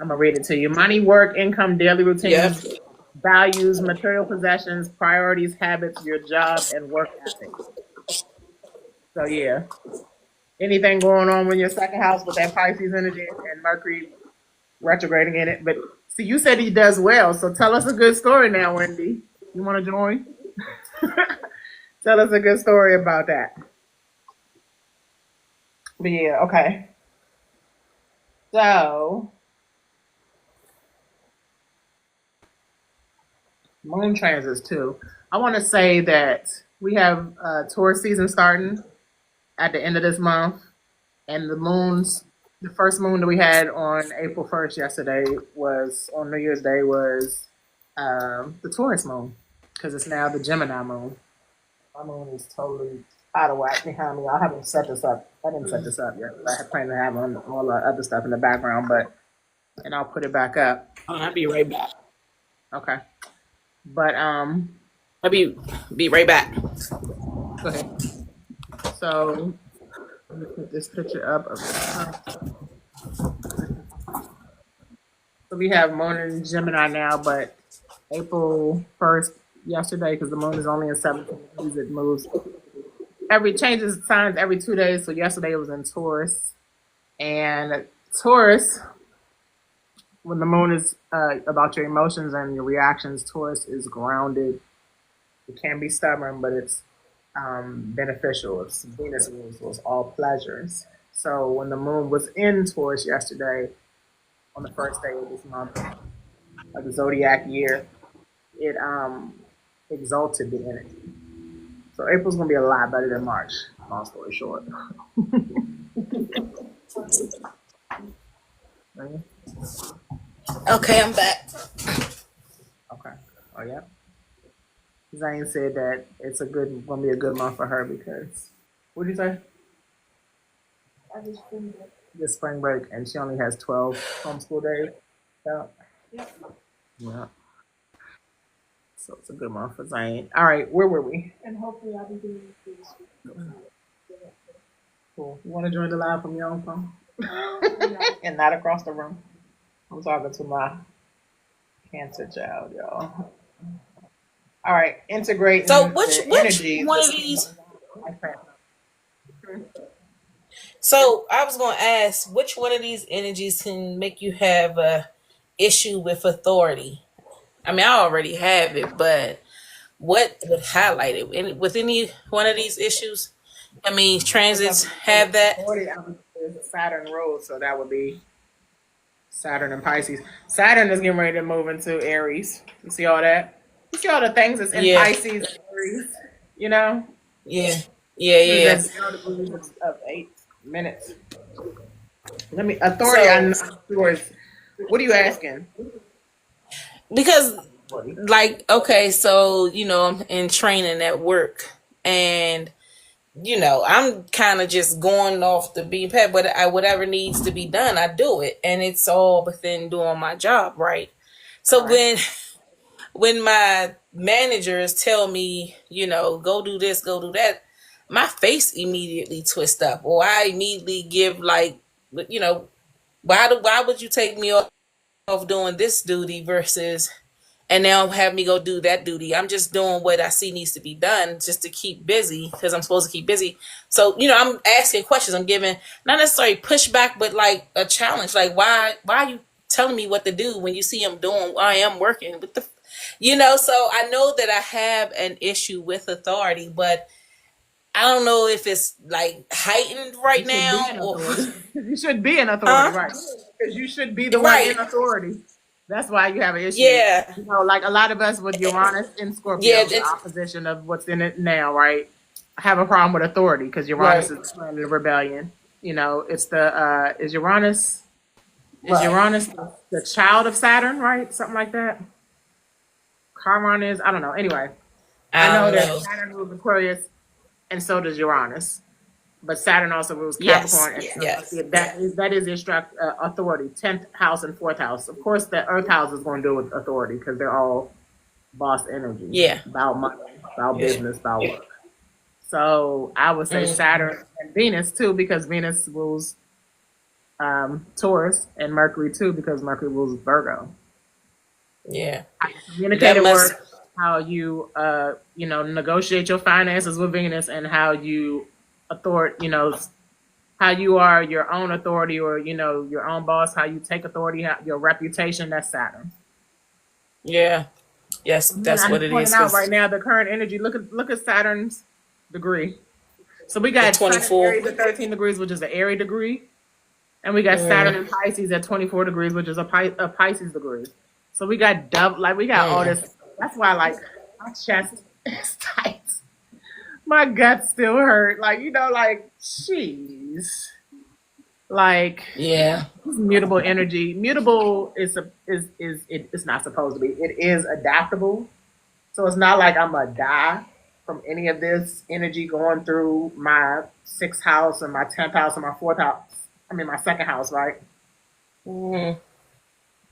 I'm gonna read it to you. Money, work, income, daily Yep. routines, values, material possessions, priorities, habits, your job, and work ethic. So yeah, anything going on with your second house with that Pisces energy and Mercury retrograding in it. But see, you said he does well, so tell us a good story now, Wendy. You want to join? Tell us a good story about that. But yeah, okay. So moon transits too. I want to say that we have Taurus season starting at the end of this month, and the first moon that we had on April 1st yesterday was on New Year's Day was the Taurus moon, because it's now the Gemini moon. My moon is totally out of whack behind me. I haven't set this up. I didn't set this up yet. I had planned to have on all the other stuff in the background, and I'll put it back up. I'll be right back. Okay. But I'll be right back. go ahead. So let me put this picture up of the So we have moon in Gemini now, but April 1st, yesterday, because the moon is only in 17 degrees, it moves changes signs every 2 days. So yesterday it was in Taurus. And Taurus, when the moon is about your emotions and your reactions, Taurus is grounded. It can be stubborn, but it's beneficial. It's Venus rules, so it's all pleasures. So when the moon was in Taurus yesterday, on the first day of this month of the zodiac year, it exalted the energy. So April's gonna be a lot better than March. Long story short. Okay, I'm back. Okay. Oh yeah. Zane said that it's gonna be a good month for her because what did you say? The spring break, and she only has 12 homeschool days. So Yeah. So it's a good month for Zane. All right, where were we? And hopefully I'll be doing this. Cool. You want to join the live from your own phone? And not across the room. I'm talking to my cancer child, y'all. All right, integrating So the which energies. one of these? So I was going to ask, which one of these energies can make you have a issue with authority? I mean, I already have it, but what would highlight it? With any one of these issues? I mean, transits have that. Authority, is Saturn ruled, so that would be Saturn and Pisces. Saturn is getting ready to move into Aries. You see all that? You see all the things that's in Yeah. Pisces and Aries? You know? Yeah. Yeah. That's 0 degrees of 8 minutes. Let me authority. I'm sure is. What are you asking? Because, like, okay, so I'm in training at work, and I'm kind of just going off the beaten path, but whatever needs to be done, I do it, and it's all within doing my job, right? So when my managers tell me, go do this, go do that, my face immediately twists up, or I immediately give like, why would you take me off doing this duty versus, and now have me go do that duty? I'm just doing what I see needs to be done just to keep busy because I'm supposed to keep busy. So, I'm asking questions. I'm giving not necessarily pushback, but like a challenge. Like, why are you telling me what to do when you see I'm doing, I am working with the, so I know that I have an issue with authority, but I don't know if it's like heightened right now or you should be in authority, right? Because you should be the one in authority. That's why you have an issue. Yeah. Like a lot of us with Uranus in Scorpio, the opposition of what's in it now, right? Have a problem with authority because Uranus is planning rebellion. It's the is Uranus the child of Saturn, right? Something like that. Chiron is, I don't know. Anyway, I know that Saturn rules Aquarius, and so does Uranus. But Saturn also rules Capricorn. Yes. That is instruct authority. 10th house and 4th house. Of course, the Earth house is going to do with authority because they're all boss energy. Yeah. About money, about business, about work. So I would say Saturn and Venus too, because Venus rules Taurus, and Mercury too, because Mercury rules Virgo. Yeah. Communicative work, how you negotiate your finances with Venus, and how you how you are your own authority, or your own boss, how you take authority, your reputation. That's Saturn. Yeah. Yes, that's what it is. Out right now, the current energy. Look at Saturn's degree. So we got 24 Aries at 13 degrees, which is the Aries degree, and we got Saturn and Pisces at 24 degrees, which is a Pisces degree. So we got we got all this. That's why my chest is tight. My guts still hurt. Jeez. Mutable energy. Mutable it's not supposed to be. It is adaptable. So it's not like I'm gonna die from any of this energy going through my 6th house or my 10th house or my 4th house. I mean my 2nd house, right? Mm-hmm.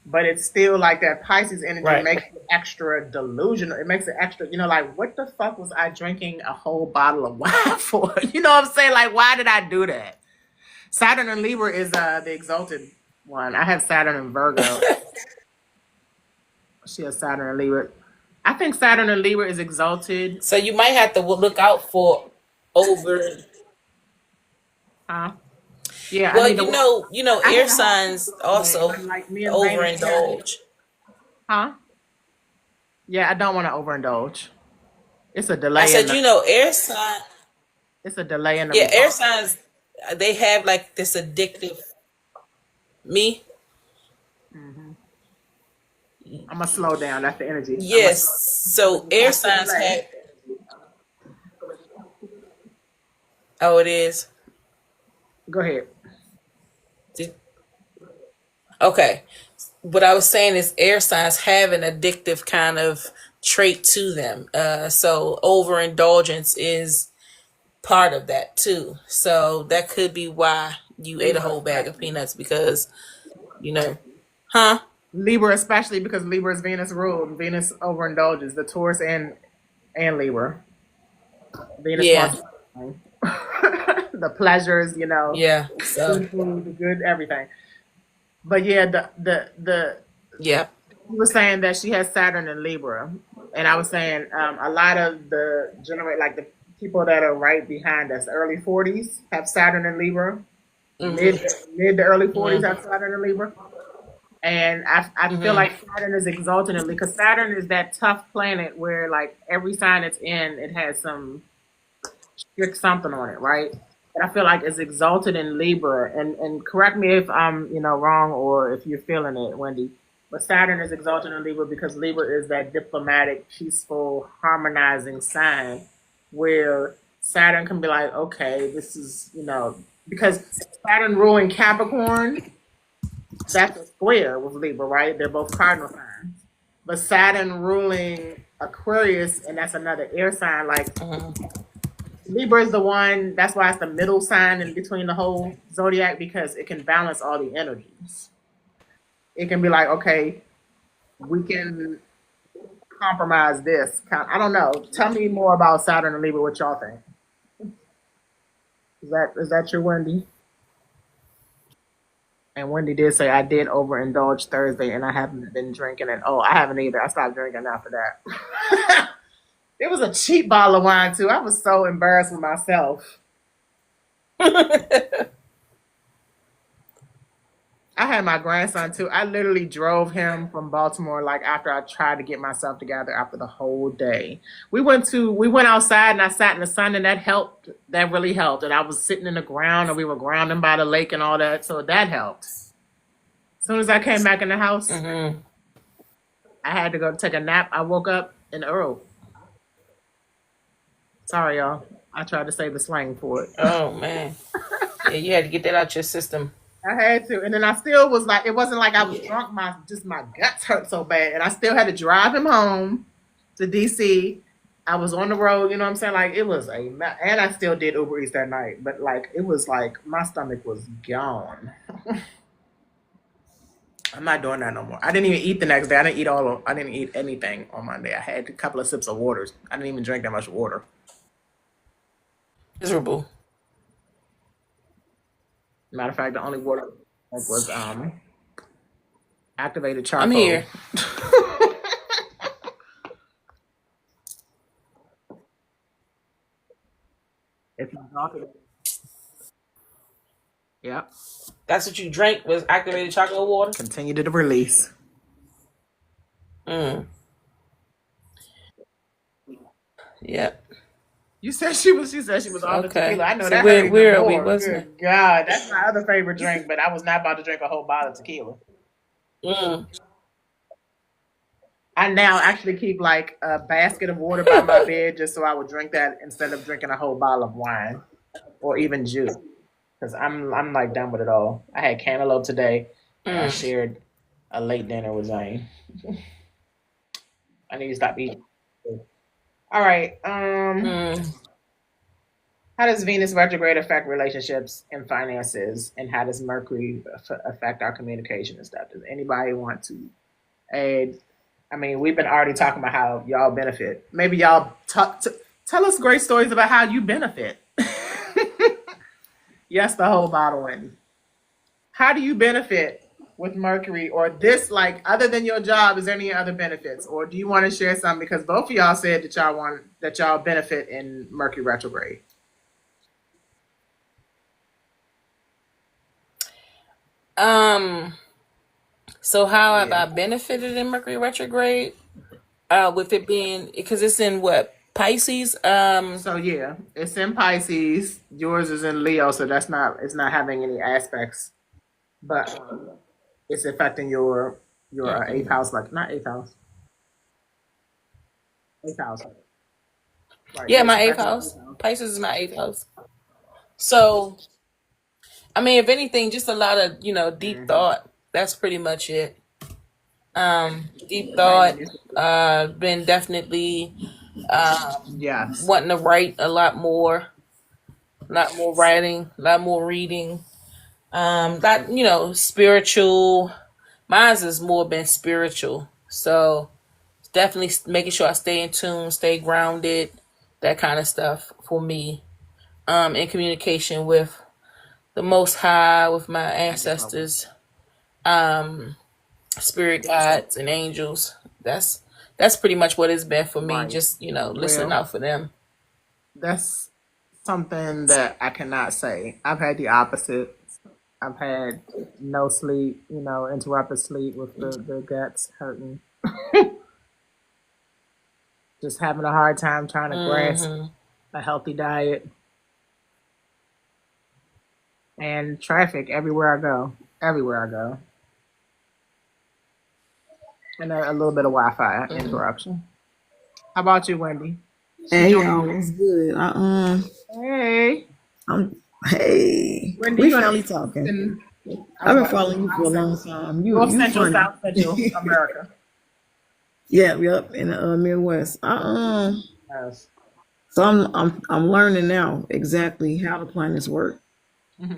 But it's still like that Pisces energy makes it extra delusional. It makes it extra, what the fuck was I drinking a whole bottle of wine for? You know what I'm saying? Like, why did I do that? Saturn and Libra is the exalted one. I have Saturn and Virgo. She has Saturn and Libra. I think Saturn and Libra is exalted. So you might have to look out for over. Huh? Yeah. Well, air signs also overindulge. Huh? Yeah, I don't want to overindulge. It's a delay. I said, air sign. It's a delay in the. Yeah, air signs. They have like this addictive. Me. Mm-hmm. I'm gonna slow down. That's the energy. Yes. So air signs have. Oh, it is. Go ahead. Okay. What I was saying is air signs have an addictive kind of trait to them. So overindulgence is part of that too. So that could be why you ate a whole bag of peanuts because, huh? Libra, especially because Libra is Venus ruled. Venus overindulges the Taurus and Libra. Venus Yeah. wants the pleasures, Yeah. So, good food, the good everything. But yeah, the yeah. you were saying that she has Saturn in Libra, and I was saying a lot of the like the people that are right behind us, early 40s, have Saturn in Libra. Mid to early 40s have Saturn in Libra. And I feel like Saturn is exalted in because Saturn is that tough planet where like every sign it's in, it has some strict something on it, right? But I feel like it's exalted in Libra, and correct me if I'm wrong or if you're feeling it, Wendy. But Saturn is exalted in Libra because Libra is that diplomatic, peaceful, harmonizing sign where Saturn can be like, okay, this is because Saturn ruling Capricorn, that's a square with Libra, right? They're both cardinal signs. But Saturn ruling Aquarius, and that's another air sign, like Libra is the one, that's why it's the middle sign in between the whole zodiac because it can balance all the energies. It can be like, okay, we can compromise this. I don't know. Tell me more about Saturn and Libra, what y'all think. Is that your Wendy? And Wendy did say I did overindulge Thursday and I haven't been drinking it. Oh, I haven't either. I stopped drinking after that. It was a cheap bottle of wine too. I was so embarrassed with myself. I had my grandson too. I literally drove him from Baltimore like after I tried to get myself together after the whole day. We went outside and I sat in the sun and that helped. That really helped. And I was sitting in the ground and we were grounding by the lake and all that. So that helped. As soon as I came back in the house, I had to go take a nap. I woke up in Earl. Sorry, y'all. I tried to say the slang for it. Oh man. Yeah, you had to get that out your system. I had to, and then I still was like, it wasn't like I was drunk. My guts hurt so bad, and I still had to drive him home to DC. I was on the road, you know what I'm saying? Like it was and I still did Uber Eats that night, but like it was like my stomach was gone. I'm not doing that no more. I didn't even eat the next day. I didn't eat anything on Monday. I had a couple of sips of waters. I didn't even drink that much water. Miserable. Matter of fact, the only water I drank was activated charcoal. I'm here. If you drunk it, yep. That's what you drank was activated chocolate water? Continue to the release. Yep. You said she was on the Okay. tequila. I know So that where hurt are even we? more. What's Good God, that's my other favorite drink, but I was not about to drink a whole bottle of tequila. I now actually keep like a basket of water by my bed just so I would drink that instead of drinking a whole bottle of wine or even juice. Because I'm like done with it all. I had cantaloupe today. And I shared a late dinner with Zane. I need to stop eating. All right. How does Venus retrograde affect relationships and finances, and how does Mercury affect our communication and stuff? Does anybody want to add? I mean, we've been already talking about how y'all benefit. Maybe y'all tell us great stories about how you benefit. Yes, the whole bottle, Wendy. How do you benefit with Mercury or this, like, other than your job, is there any other benefits? Or do you want to share some? Because both of y'all said that y'all benefit in Mercury retrograde. So how have I benefited in Mercury retrograde? With it being, because it's in what, Pisces? So yeah, it's in Pisces. Yours is in Leo, so it's not having any aspects, but it's affecting your eighth house, like not eighth house. Eighth house. Right. Yeah, my eighth house. Pisces is my eighth house. So, I mean, if anything, just a lot of, deep thought. That's pretty much it. Deep thought, been definitely Yes. wanting to write a lot more writing, a lot more reading. That, spiritual Mine's has more been spiritual. So definitely making sure I stay in tune, stay grounded, that kind of stuff for me. In communication with the Most High, with my ancestors, spirit guides, and angels. That's pretty much what it's been for me. Right. Just listening Well, out for them. that's something that I cannot say. I've had the opposite. I've had no sleep, interrupted sleep with the guts hurting. Just having a hard time trying to grasp a healthy diet. And traffic everywhere I go. Everywhere I go. And a little bit of Wi-Fi interruption. How about you, Wendy? Hey y'all, what's good? Hey. Hey, Wendy, we you finally talking. in I've been following you for a long time. North You Central, funny. South Central America. Yep, in the Midwest. Yes. So I'm learning now exactly how the planets work.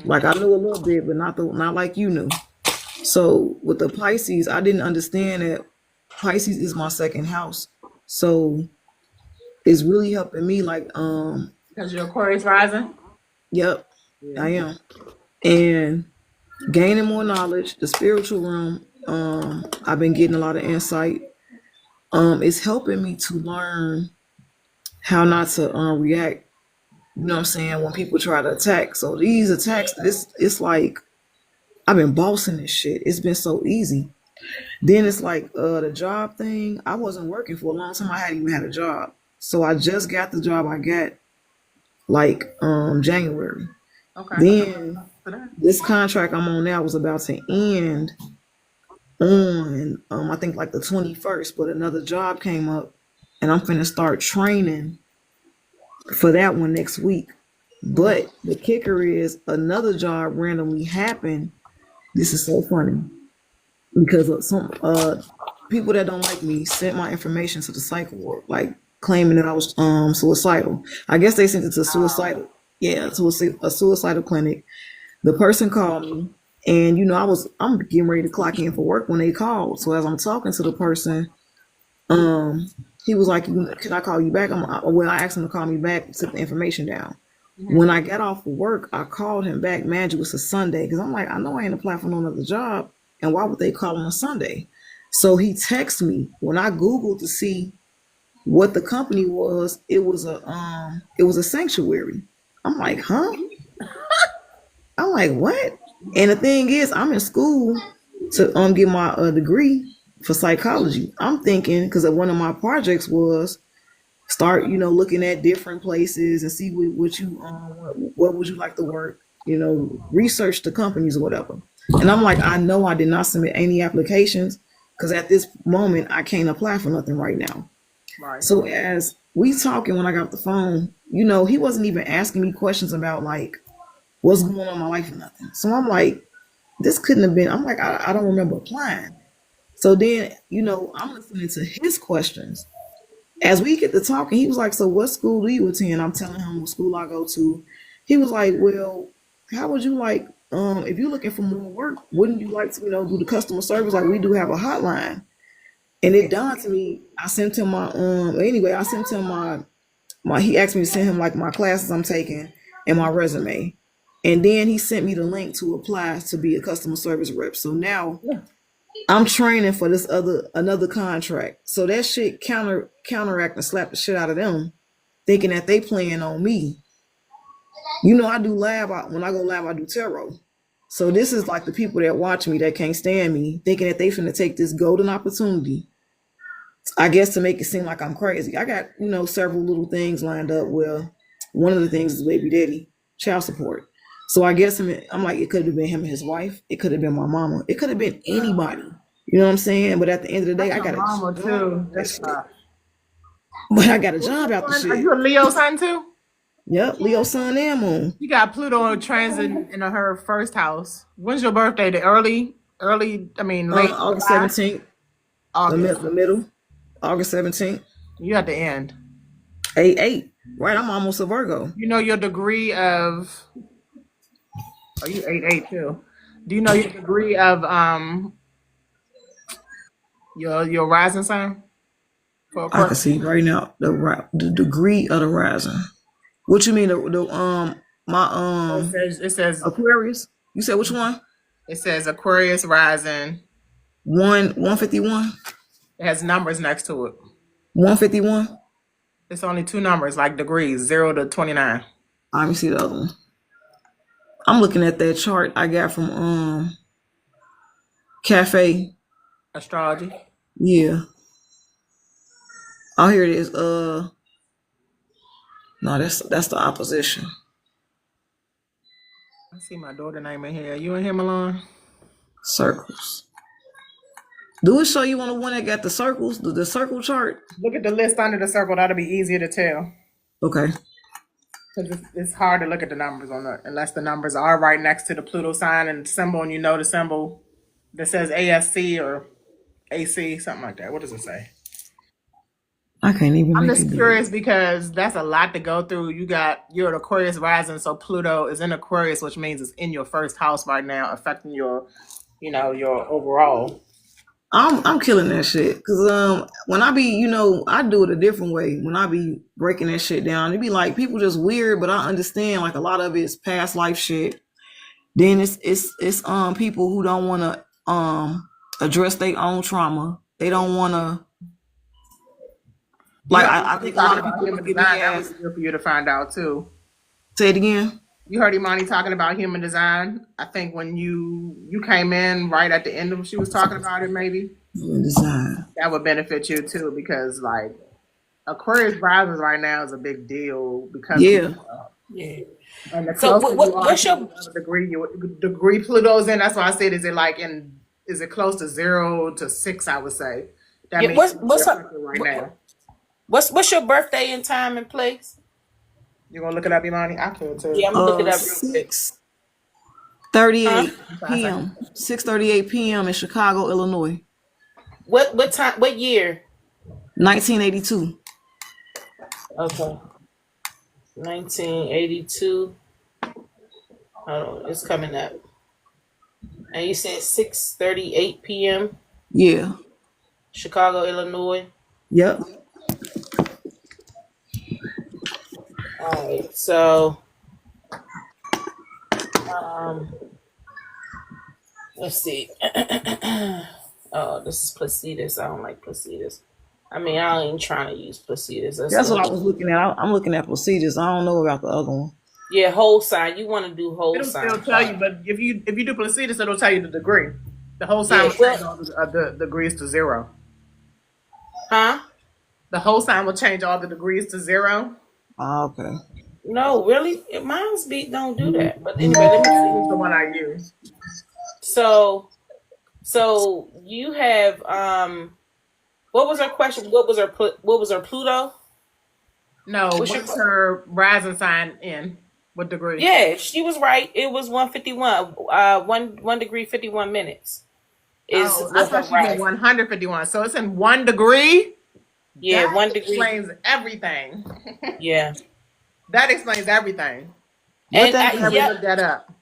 Like I knew a little bit, but not like you knew. So with the Pisces, I didn't understand that Pisces is my second house. So it's really helping me. Like Because your Aquarius rising? yep, I am, and gaining more knowledge. The spiritual realm. I've been getting a lot of insight. It's helping me to learn how not to react. You know what I'm saying? When people try to attack. So these attacks, it's like I've been bossing this shit. It's been so easy. Then it's like the job thing. I wasn't working for a long time. I hadn't even had a job. So I just got the job I got like January. Okay. Then this contract I'm on now was about to end on I think like the 21st, but another job came up and I'm finna start training for that one next week. But the kicker is another job randomly happened. This is so funny because of some people that don't like me sent my information to the psych ward, like claiming that I was suicidal. I guess they sent it to suicidal, to a suicidal clinic. The person called me, and I'm getting ready to clock in for work when they called. So as I'm talking to the person, he was like, "Can I call you back?" I asked him to call me back, took the information down. When I got off of work, I called him back. Man, it was a Sunday because I'm like, I know I ain't applying for no other job, and why would they call on a Sunday? So he texted me. When I Googled to see what the company was, it was a sanctuary. I'm like, huh? I'm like, what? And the thing is, I'm in school to get my degree for psychology. I'm thinking because one of my projects was start, looking at different places and see what would you like to work, research the companies or whatever. And I'm like, I know I did not submit any applications because at this moment I can't apply for nothing right now. Right. So as we talking when I got the phone, he wasn't even asking me questions about like what's going on in my life or nothing. So I'm like, this couldn't have been. I'm like, I don't remember applying. So then, I'm listening to his questions. As we get to talking, he was like, so what school do you attend? I'm telling him what school I go to. He was like, well, how would you like, if you're looking for more work, wouldn't you like to, do the customer service? Like we do have a hotline. And it dawned to me, I sent him I sent him my he asked me to send him like my classes I'm taking and my resume. And then he sent me the link to apply to be a customer service rep. So now I'm training for this another contract. So that shit counteract and slap the shit out of them, thinking that they playing on me. I do when I go live, I do tarot. So this is like the people that watch me that can't stand me, thinking that they finna take this golden opportunity, I guess, to make it seem like I'm crazy. I got, several little things lined up. Well, one of the things is baby daddy, child support. So I guess I'm like, it could have been him and his wife. It could have been my mama. It could have been anybody. You know what I'm saying? But at the end of the day, I got a mama too. But I got a job out the Are shit. you a Leo sun too? Yep, Leo, sun, and moon. You got Pluto transit in her first house. When's your birthday? The early, late August July? 17th. August. The middle. August 17th. You at the end. 8/8. Right, I'm almost a Virgo. You know your degree of. Are you 8/8 too? Do you know your degree of Your rising sign for I can Aquarius. see right now the degree of the rising. What you mean the my It says Aquarius? You said which one? it says Aquarius rising. 151? It has numbers next to it. 151? It's only two numbers, like degrees, 0 to 29. Let me see the other one. I'm looking at that chart I got from Cafe. Astrology. Yeah. Oh, here it is. No, that's the opposition. I see my daughter name in here. You in here, Milan? Circles. Do it show you on the one that got the circles, the circle chart? Look at the list under the circle. That'll be easier to tell. Okay. Because it's hard to look at the numbers unless the numbers are right next to the Pluto sign and symbol, and you know the symbol that says ASC or AC, something like that. What does it say? I can't even I'm make just it big. curious because that's a lot to go through. You're an Aquarius rising, so Pluto is in Aquarius, which means it's in your first house right now, affecting your overall. I'm killing that shit. Cause when I be, I do it a different way. When I be breaking that shit down, it be like people just weird, but I understand like a lot of it's past life shit. Then it's people who don't wanna address their own trauma. They don't wanna like I think a lot of people Human look at me design. That would as be good for you to find out too. say it again. You heard Imani talking about human design. I think when you came in right at the end of she was talking about it, maybe Human design. that would benefit you too because like Aquarius rising right now is a big deal because Yeah. Yeah. and the So closer you are what's to your the degree Pluto's in. That's why I said is it close to 0 to 6? I would say that yeah, means what's you're up? affected right now. What's your birthday and time and place? You gonna look it up, Imani? I could too. Yeah, I'm gonna look it up real quick. 6:38 5 p.m. 6:38 p.m. in Chicago, Illinois. What time? What year? 1982. Okay, 1982. Hold on, it's coming up. And you said 6:38 p.m. Yeah. Chicago, Illinois. Yep. All right, so um, let's see. Oh, this is Placidus. I don't like Placidus. I mean, I ain't trying to use Placidus. That's what I was looking at. I'm looking at procedures. I don't know about the other one. Yeah, whole sign. You want to do whole It'll sign. still tell you, but if you do Placidus, it'll tell you the degree. The whole sign Yeah, will change all the degrees to 0. Huh? The whole sign will change all the degrees to 0. Okay. No, really? Mine's beat don't do that. But anyway, let me see. It's the one I use. So you have what was her question? What was her Pluto? No, What's what's your- her rising sign in? What degree? Yeah, she was right. It was 151. 1 degree 51 minutes. Is I was her thought she meant right. 151. So it's in 1 degree. Yeah, That 1 degree. explains everything. Yeah. That explains everything. And I never yeah, looked that up.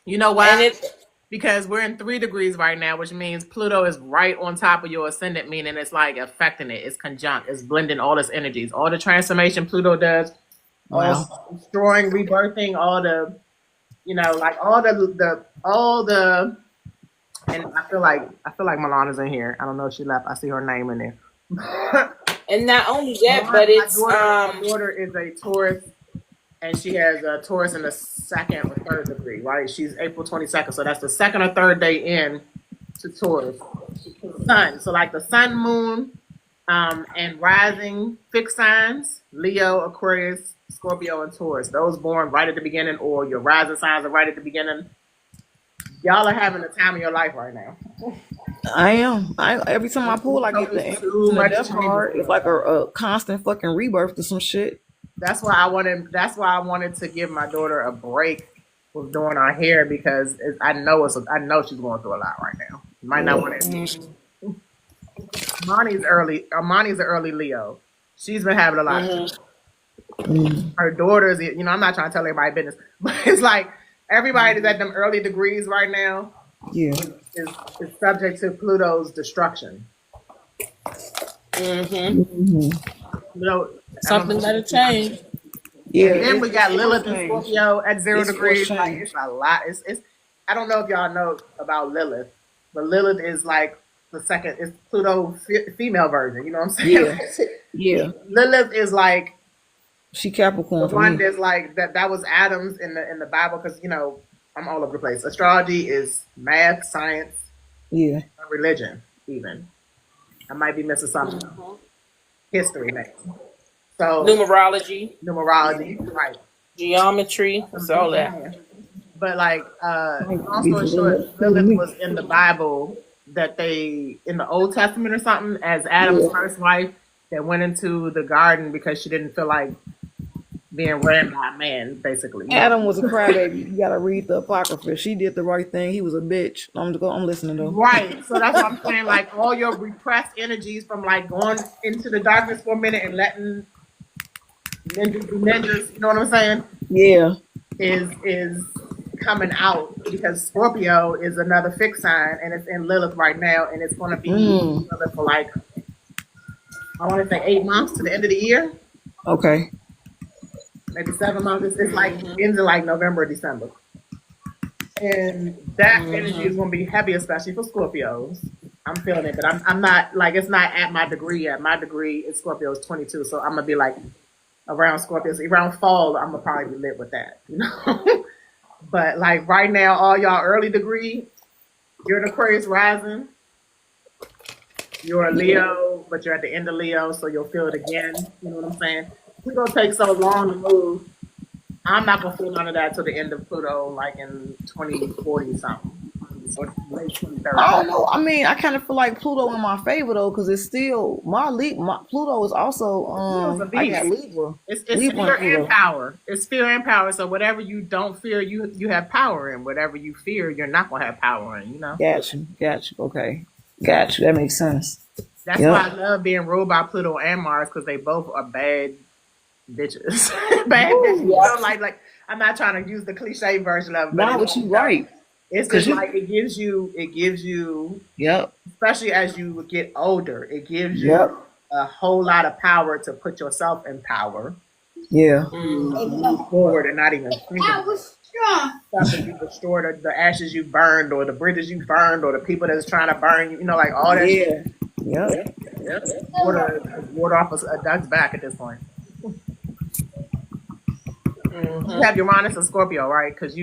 You know why? and it Because we're in 3 degrees right now, which means Pluto is right on top of your ascendant, meaning it's like affecting it. It's conjunct. It's blending all its energies. All the transformation Pluto does, all destroying, rebirthing, all the, like all the, and I feel like Milana's in here. I don't know if she left. I see her name in there. and not only that, but it's my daughter is a Taurus, and she has a Taurus in the 2nd or 3rd degree, right? She's April 22nd, so that's the 2nd or 3rd day in to Taurus. Sun, so like the Sun, Moon, and rising fixed signs: Leo, Aquarius, Scorpio, and Taurus. Those born right at the beginning, or your rising signs are right at the beginning. Y'all are having the time of your life right now. I am. Every time I pull, I get the Too answer to much the death card. It's like a constant fucking rebirth to some shit. That's why I wanted to give my daughter a break with doing our hair because I know she's going through a lot right now. You might not want to. Amani's an early Leo. She's been having a lot. Her daughters, I'm not trying to tell everybody business, but it's like everybody that's at them early degrees right now Yeah. is subject to Pluto's destruction. Mm-hmm. Hmm. You know, I don't Something know. gotta change. Yeah, And then we got it's forced Lilith and change. Scorpio at 0 degrees. Like Change. it's a lot. It's. I don't know if y'all know about Lilith, but Lilith is like the second. It's Pluto's female version. You know what I'm Yeah, saying? yeah. Lilith is like She the Capricorn for one me. that's like that. That was Adam's in the Bible because I'm all over the place. Astrology is math, science, Yeah. and religion. Even I might be missing something. History, maybe. So Numerology, numerology, right? geometry, it's all that. But like, long Be story for short, Lilith Lilith me. was in the Bible that they in the Old Testament or something as Adam's Yeah. first wife that went into the garden because she didn't feel like being ran by a man, basically. Adam was a crybaby. You gotta read the Apocrypha. She did the right thing. He was a bitch. I'm listening though. Right. So that's what I'm saying. Like all your repressed energies from like going into the darkness for a minute and letting ninjas be ninjas. You know what I'm saying? Yeah. Is coming out because Scorpio is another fixed sign and it's in Lilith right now and it's going to be Mm. Lilith for like I want to say 8 months to the end of the year, Okay. maybe 7 months. It's like ends in like November, December, and that energy is going to be heavy, especially for Scorpios. I'm feeling it, but I'm not like it's not at my degree yet. My degree is Scorpio is 22, so I'm gonna be like around Scorpios. Around fall, I'm gonna probably be lit with that, you know. But like right now, all y'all early degree, you're an Aquarius rising. You're a Leo, but you're at the end of Leo, so you'll feel it again. You know what I'm saying? Pluto takes so long to move. I'm not gonna feel none of that till the end of Pluto, like in 2040 something, or late 2030. I don't know. I mean, I kind of feel like Pluto in my favor though, because it's still my Pluto is also Pluto's a I beast. got Libra. It's Libra fear and power. It's fear and power. So whatever you don't fear, you have power in. Whatever you fear, you're not gonna have power in. You know. Got you. Okay. Got you. That makes sense. That's why I love being ruled by Pluto and Mars because they both are bad bitches. Bad bitches. You know, like I'm not trying to use the cliche version of it. Not what you right. It's just like it gives you, Yep. especially as you get older, it gives you a whole lot of power to put yourself in power. Yeah. Move forward and not even think about stuff that you destroyed, the ashes you burned, or the bridges you burned, or the people that's trying to burn you. You know, like all that. Yeah. Shit. Yep. Water off a duck's back at this point. You have Uranus and Scorpio, right? Because I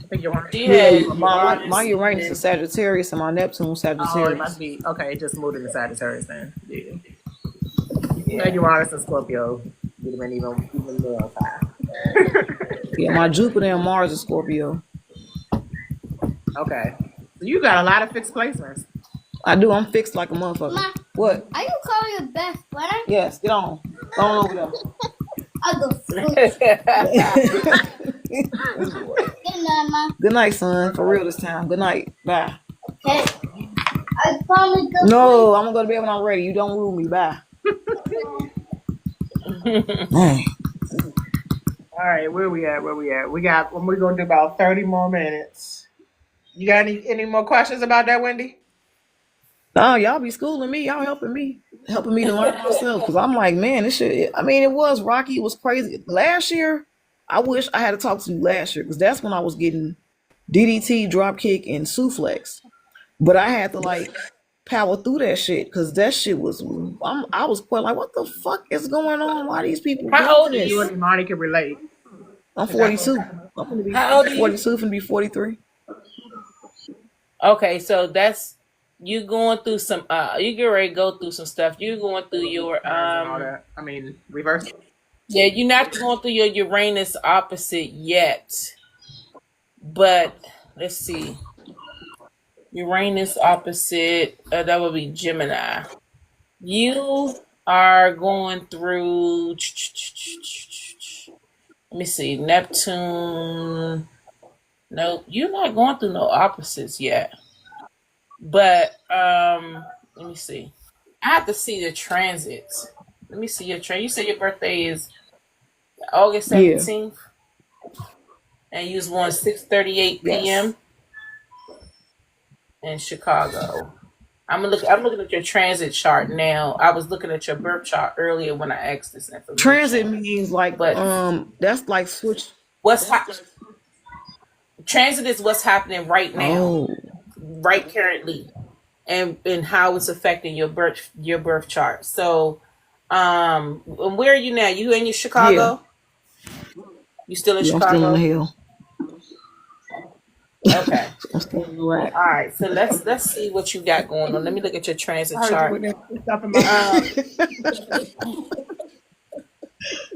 think Uranus. Yeah, My Uranus is Sagittarius and my Neptune Sagittarius. Oh, it must be okay. It just moved into Sagittarius then. Yeah. Yeah, Uranus and Scorpio would have been even more high. Yeah, my Jupiter and Mars is Scorpio. Okay, so you got a lot of fixed placements. I do. I'm fixed like a motherfucker. Ma, What? are you calling your best friend? Yes. Get on. Go on over there. I'll go first. Good night, Ma. Good night, son. For real this time. Good night. Bye. Okay. I promise go No, I'm gonna go to bed when I'm ready. You don't rule me. Bye. Dang. All right, where we at? We're gonna do about 30 more minutes. You got any more questions about that, Wendy? No, y'all be schooling me. Y'all helping me to learn myself. Cause I'm like, man, this shit. I mean, it was rocky. It was crazy. Last year, I wish I had to talk to you last year because that's when I was getting DDT, dropkick, and Suplex. But I had to like power through that shit because that shit was. I was quite like, what the fuck is going on? Why these people? How old are You you? and Imani can relate. I'm 42. I'm gonna be How old are you? 42. Finna be 43. Okay, so that's you going through some. You get ready to go through some stuff. You're going through your And all that. I mean, reverse. Yeah, you're not going through your Uranus opposite yet. But let's see. Uranus opposite, that would be Gemini. You are going through, let me see, Neptune. No, you're not going through no opposites yet. But let me see. I have to see the transits. Let me see your trend. You said your birthday is August 17th, and you was born 6:38 p.m. in Chicago. I'm looking at your transit chart now. I was looking at your birth chart earlier when I asked this Transit information. means like But that's like switch. what's transit is what's happening right now, Oh, right currently, and how it's affecting your birth chart. So, and where are you now? You in your yeah. Chicago? You still in Yeah, I'm still on the Chicago? hill. Okay. I'm still in Iraq. All right. So let's see what you got going on. Let me look at your transit I heard you chart. with that stuff in my.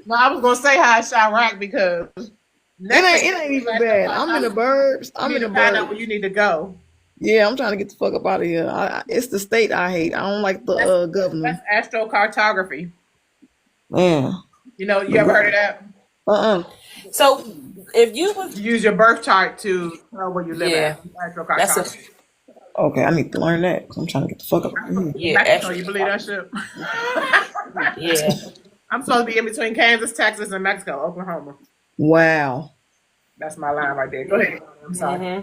No, I was gonna say how it's Chirac because It ain't even bad. I'm in the burbs. You I'm need in to the find out where burbs. you need to go. Yeah, I'm trying to get the fuck up out of here. It's the state I hate. I don't like the governor. That's astrocartography. Man, You know, you the ever heard of that? uh-uh. So if you was You use your birth chart to know where you live yeah, at. that's a Astrocartography. Okay, I need to learn that. 'Cause I'm trying to get the fuck up out of here. yeah, Mexico, you believe that shit? yeah. I'm supposed to be in between Kansas, Texas, and Mexico, Oklahoma. Wow. That's my line right there. Go ahead. I'm sorry. hmm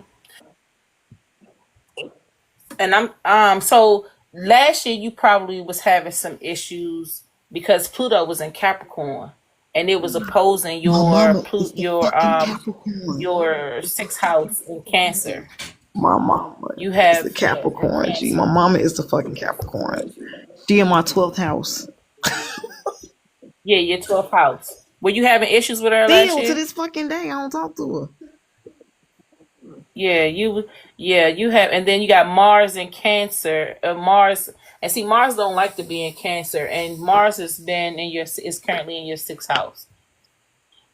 And I'm so last year you probably was having some issues because Pluto was in Capricorn and it was opposing My mama is the fucking your Capricorn. your sixth house in Cancer. My mama You is have the in Capricorn. G. Cancer. My mama is the fucking Capricorn. She in my 12th house. Yeah, your 12th house. Were you having issues with her last Still to year? this fucking day, I don't talk to her. Yeah, you have, and then you got Mars in Cancer. Mars, and see, Mars don't like to be in Cancer, and Mars has been in your is currently in your sixth house.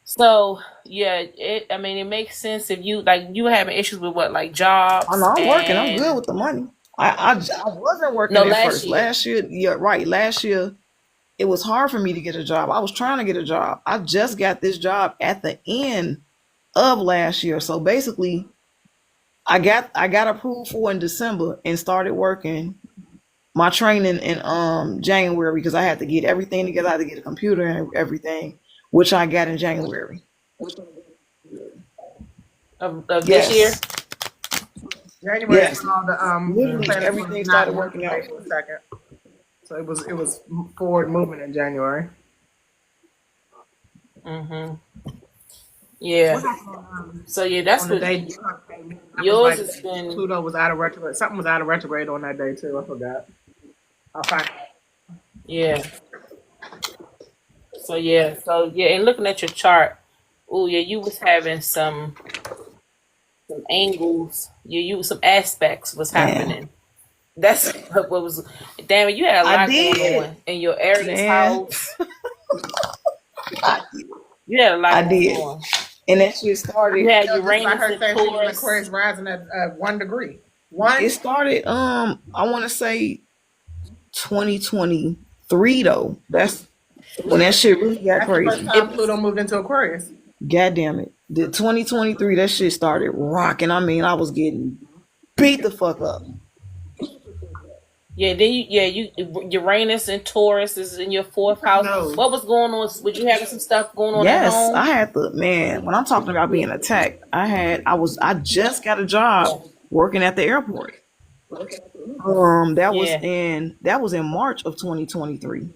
So yeah, I mean, it makes sense if you like you were having issues with what like I jobs know I'm working. I'm good and with the money. I wasn't working no at last first. year. Last year, yeah, right. Last year, it was hard for me to get a job. I was trying to get a job. I just got this job at the end of last year. So basically, I got approved for in December and started working my training in January because I had to get everything together. I had to get a computer and everything, which I got in January. Of this year. Yes. January Yes. is all the Literally planets everything was started not working out. for a second. So it was forward movement in January. Mm-hmm. Yeah. So yeah, that's On the what day yours has been. Pluto was out of retrograde. Something was out of retrograde on that day too. I forgot. I'll find. Yeah. So yeah, and looking at your chart, oh yeah, you was having some angles. You some aspects was Man. happening. That's what was. Damn it, you had a I lot going did. on in your Aries Man. house. I, You had a lot I going did. on. And that shit You started. had I Uranus heard and that she was in Taurus. Aquarius rising at 1 degree. One. It started. I want to say 2023 though. That's when that shit really got That's the first crazy. time Pluto moved into Aquarius. God damn it. The 2023, that shit started rocking. I mean, I was getting beat the fuck up. Yeah, then you Uranus and Taurus is in your fourth house. No. What was going on? Was you having some stuff going on at Yes, home? I had the man. When I'm talking about being attacked, I just got a job working at the airport. That was in March of 2023.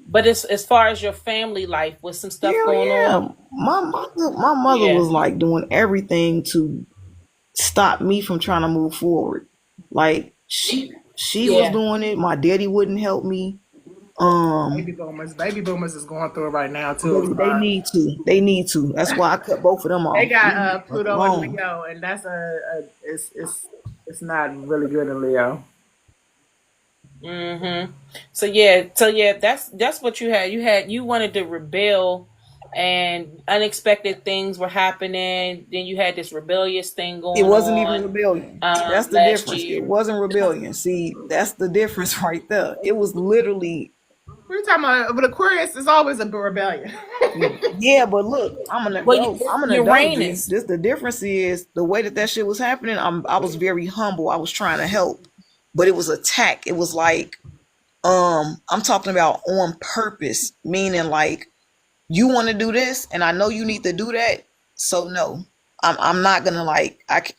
But as far as your family life, was some stuff Hell going yeah. on? My mother Yeah. was like doing everything to stop me from trying to move forward. Like she was Yeah. doing it. My daddy wouldn't help me. Baby boomers is going through it right now too. They need to. They need to. That's why I cut both of them off. They got Pluto Wrong. and Leo, and that's it's not really good in Leo. Mm-hmm. So yeah, that's what you had. You wanted to rebel, and unexpected things were happening. Then you had this rebellious thing going on. It wasn't even rebellion. That's the last difference. year. It wasn't rebellion. See, that's the difference right there. It was literally, What are you talking about? But Aquarius is always a rebellion. yeah, but look, I'm an Well, adult. I'm an Uranus. adult. This the difference is the way that shit was happening. I was very humble. I was trying to help, but it was attack. It was like, I'm talking about on purpose, meaning like you want to do this, and I know you need to do that. So no, I'm not gonna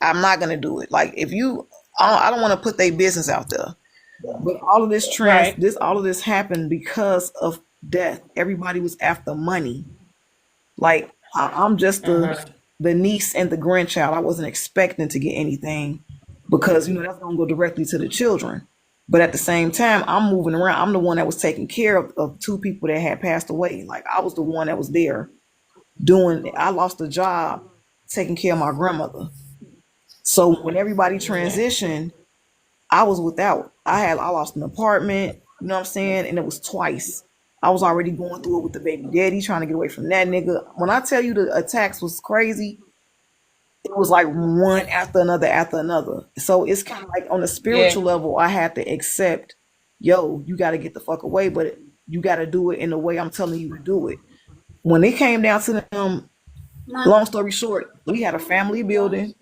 I'm not gonna do it. Like if you, I don't want to put their business out there. But all of this Right. all of this happened because of death. Everybody was after money. Like I'm just the niece and the grandchild. I wasn't expecting to get anything because that's gonna go directly to the children. But at the same time, I'm moving around. I'm the one that was taking care of two people that had passed away. Like I was the one that was there doing. I lost a job taking care of my grandmother. So when everybody transitioned, I was without. I lost an apartment, you know what I'm saying? And it was twice. I was already going through it with the baby daddy, trying to get away from that nigga. When I tell you the attacks was crazy, it was like one after another after another. So it's kind of like on a spiritual level, I had to accept, yo, you got to get the fuck away, but you got to do it in the way I'm telling you to do it. When it came down to them, long story short, we had a family building.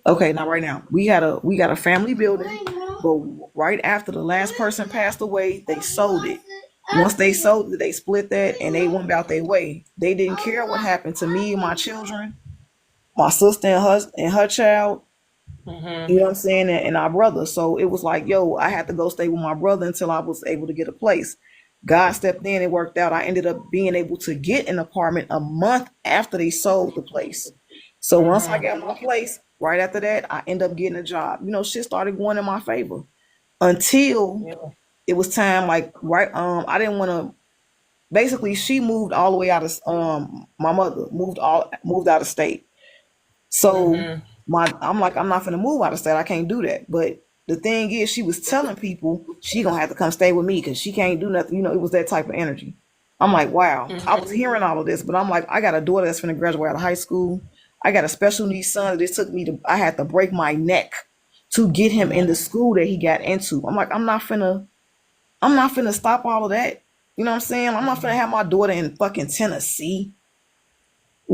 Okay, not right now. We got a family building, but right after the last person passed away, they sold it. Once they sold it, they split that and they went about their way. They didn't care what happened to me and my children, my sister and her child. You know what I'm saying? And our brother. So it was like, yo, I had to go stay with my brother until I was able to get a place. God stepped in, it worked out. I ended up being able to get an apartment a month after they sold the place. So once I got my place, right after that, I ended up getting a job. Shit started going in my favor until it was time. Like, right, I didn't want to. Basically, she moved all the way out of. My mother moved out of state. So I'm like, I'm not gonna move out of state. I can't do that. But the thing is, she was telling people she gonna have to come stay with me because she can't do nothing. It was that type of energy. I'm like, wow. I was hearing all of this, but I'm like, I got a daughter that's gonna graduate out of high school. I got a special needs son. This took me I had to break my neck to get him in the school that he got into. I'm like, I'm not finna stop all of that. You know what I'm saying? I'm not finna have my daughter in fucking Tennessee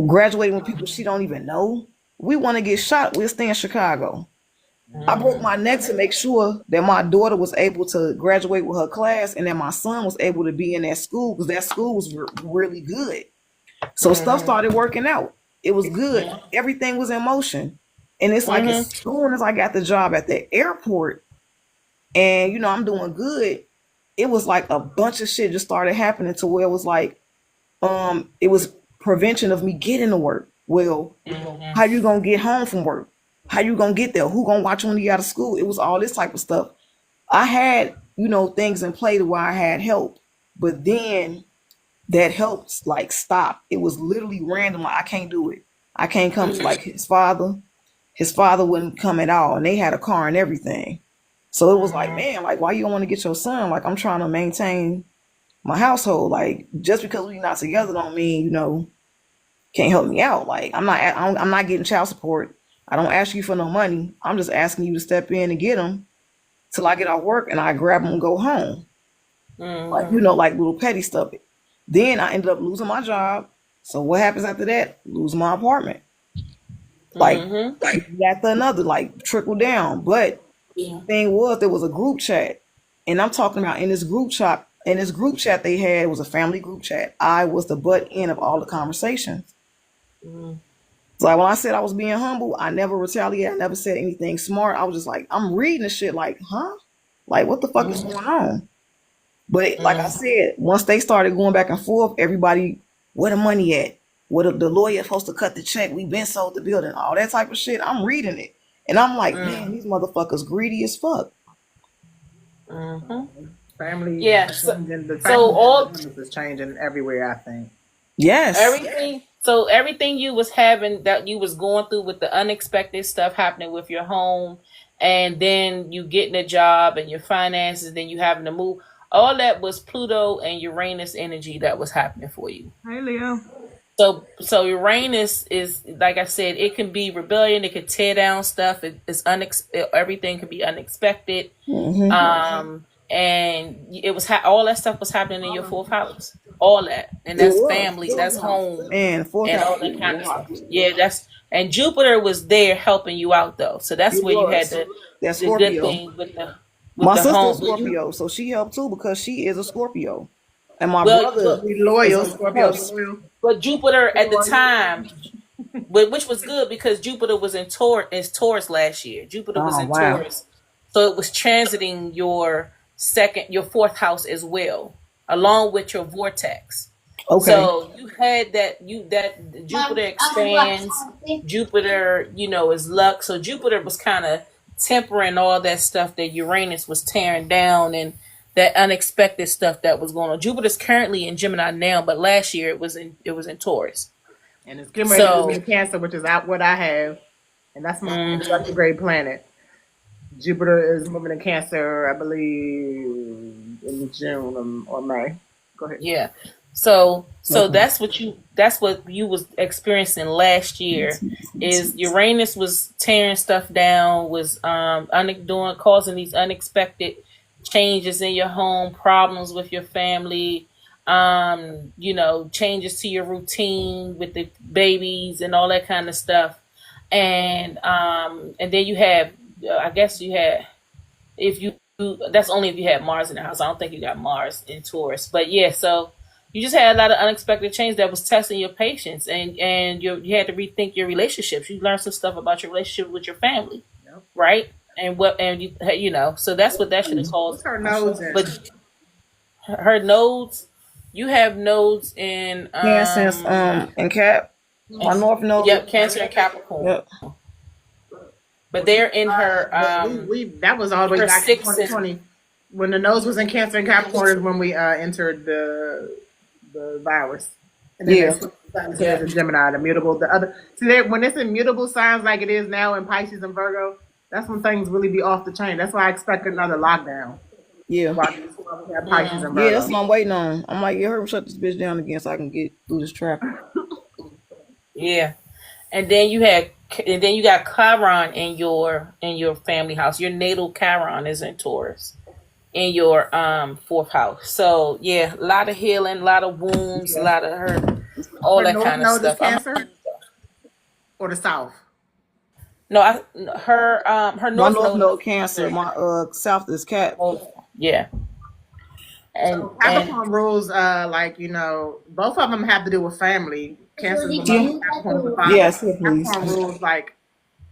graduating with people she don't even know. We want to get shot. We'll stay in Chicago. I broke my neck to make sure that my daughter was able to graduate with her class and that my son was able to be in that school because that school was really good. So stuff started working out. It was good. Everything was in motion. And it's like as soon as I got the job at the airport and, I'm doing good, it was like a bunch of shit just started happening to where it was like, it was prevention of me getting to work. Well, how you gonna get home from work? How you gonna get there? Who gonna watch when you out of school? It was all this type of stuff. I had, things in play to where I had help, but then that help like stopped. It was literally random. Like, I can't do it. I can't come to like his father. His father wouldn't come at all, and they had a car and everything. So it was like, man, like, why you don't want to get your son? Like, I'm trying to maintain my household. Like, just because we're not together don't mean, can't help me out. Like, I'm not getting child support. I don't ask you for no money. I'm just asking you to step in and get them till I get off work and I grab them and go home. Like, like little petty stuff. Then I ended up losing my job. So what happens after that? Lose my apartment. Like after another, like trickle down. But the thing was, there was a group chat, and I'm talking about in this group chat they had, it was a family group chat. I was the butt end of all the conversations. So like when I said I was being humble, I never retaliated. I never said anything smart. I was just like, I'm reading the shit like, huh? Like, what the fuck is going on? But like I said, once they started going back and forth, everybody, where the money at? What the lawyer supposed to cut the check? We been sold the building, all that type of shit. I'm reading it, and I'm like, man, these motherfuckers greedy as fuck. Family, So all is changing everywhere. I think. Yes. Everything you was having, that you was going through with the unexpected stuff happening with your home, and then you getting a job and your finances, then you having to move. All that was Pluto and Uranus energy that was happening for you. Hey, Leo. So Uranus is, like I said, it can be rebellion. It can tear down stuff. Everything can be unexpected. And it was all that stuff was happening in your fourth house. All that, and that's family, that's home, and all that kind of stuff. Yeah, and Jupiter was there helping you out though. So that's where you had the good thing with my the sister's home. Scorpio, so she helped too because she is a Scorpio, and my brother loyal. Scorpio loyal. But Jupiter at the time, which was good because Jupiter was in Taurus last year. Jupiter was Oh, in wow. Taurus, so it was transiting your fourth house as well, along with your vortex. Okay. So you had that Jupiter Mom, I'm gonna watch expands. something. Jupiter, is luck. So Jupiter was kind of tempering all that stuff that Uranus was tearing down and that unexpected stuff that was going on. Jupiter's currently in Gemini now, but last year it was in Taurus. And it's getting ready to move So into Cancer, which is out what I have, and that's my mhm. retrograde planet. Jupiter is moving to Cancer, I believe, in June or May. Go ahead. Yeah. So Okay. that's what you was experiencing last year is Uranus was tearing stuff down, was causing these unexpected changes in your home, problems with your family, changes to your routine with the babies and all that kind of stuff. And then you have I guess you had if you that's only if you had Mars in the house. I don't think you got Mars in Taurus. But yeah, so you just had a lot of unexpected change that was testing your patience and you had to rethink your relationships. You learned some stuff about your relationship with your family, Yep. right? So that's what that should have What's caused. her nose in? But her nodes, you have nodes in Cancer, and Cap. My North Node. yep, Cancer and Capricorn. Yep. But they're in her But we that was all the way her back in sixth and 2020 when the nose was in Cancer and Capricorn is when we entered the virus. And then Yeah. that's in Gemini, the mutable. The other when it's in mutable signs like it is now in Pisces and Virgo, that's when things really be off the chain. That's why I expect another lockdown. Yeah. While we have Pisces and Yeah, Virgo. that's what I'm waiting on. I'm like, yeah, hurry up, shut this bitch down again so I can get through this traffic. yeah. And then you got Chiron in your family house. Your natal Chiron is in Taurus in your fourth house. So yeah, a lot of healing, a lot of wounds, a lot of hurt, all Her that north kind of node is stuff. Cancer or the south. No, her My north North node. Node Cancer, my South is Cap. Yeah, and So Capricorn rules, both of them have to do with family. Cancer is the mother, Capricorn is the father. Yes, yes, please. Capricorn rules like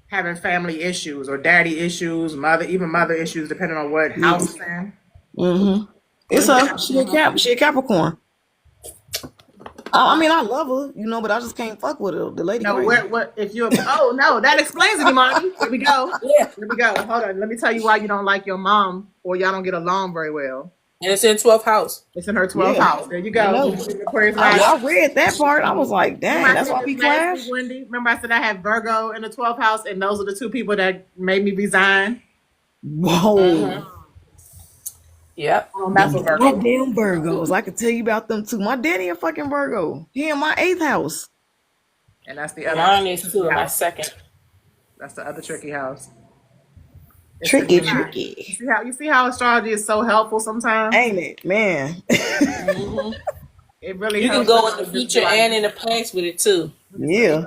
having family issues or daddy issues, mother issues, depending on what house it's in. Mm-hmm. It's her. She a Capricorn. I mean, I love her, but I just can't fuck with her. The lady No, crazy. what if you're? Oh no, that explains it, Imani. Here we go. yeah, Here we go. Hold on. Let me tell you why you don't like your mom or y'all don't get along very well. and it's in 12th house. It's in her 12th Yeah. house. There you I go. know. Aquarius rising. I read that part. I was like, dang, Remember I that's said why we this last clash. week, Wendy? Remember I said I had Virgo in the 12th house, and those are the two people that made me resign. Whoa. Mm-hmm. Yep. That's what Virgo. Goddamn Virgos. I can tell you about them too. My daddy a fucking Virgo. He in my 8th house. And that's the other Mine is two in my house. second. That's the other tricky house. It's Tricky, the Gemini. tricky. You see how astrology is so helpful sometimes? Ain't it, man? Mm-hmm. It really You can helps go us in the just future like- and in the past with it too. Yeah.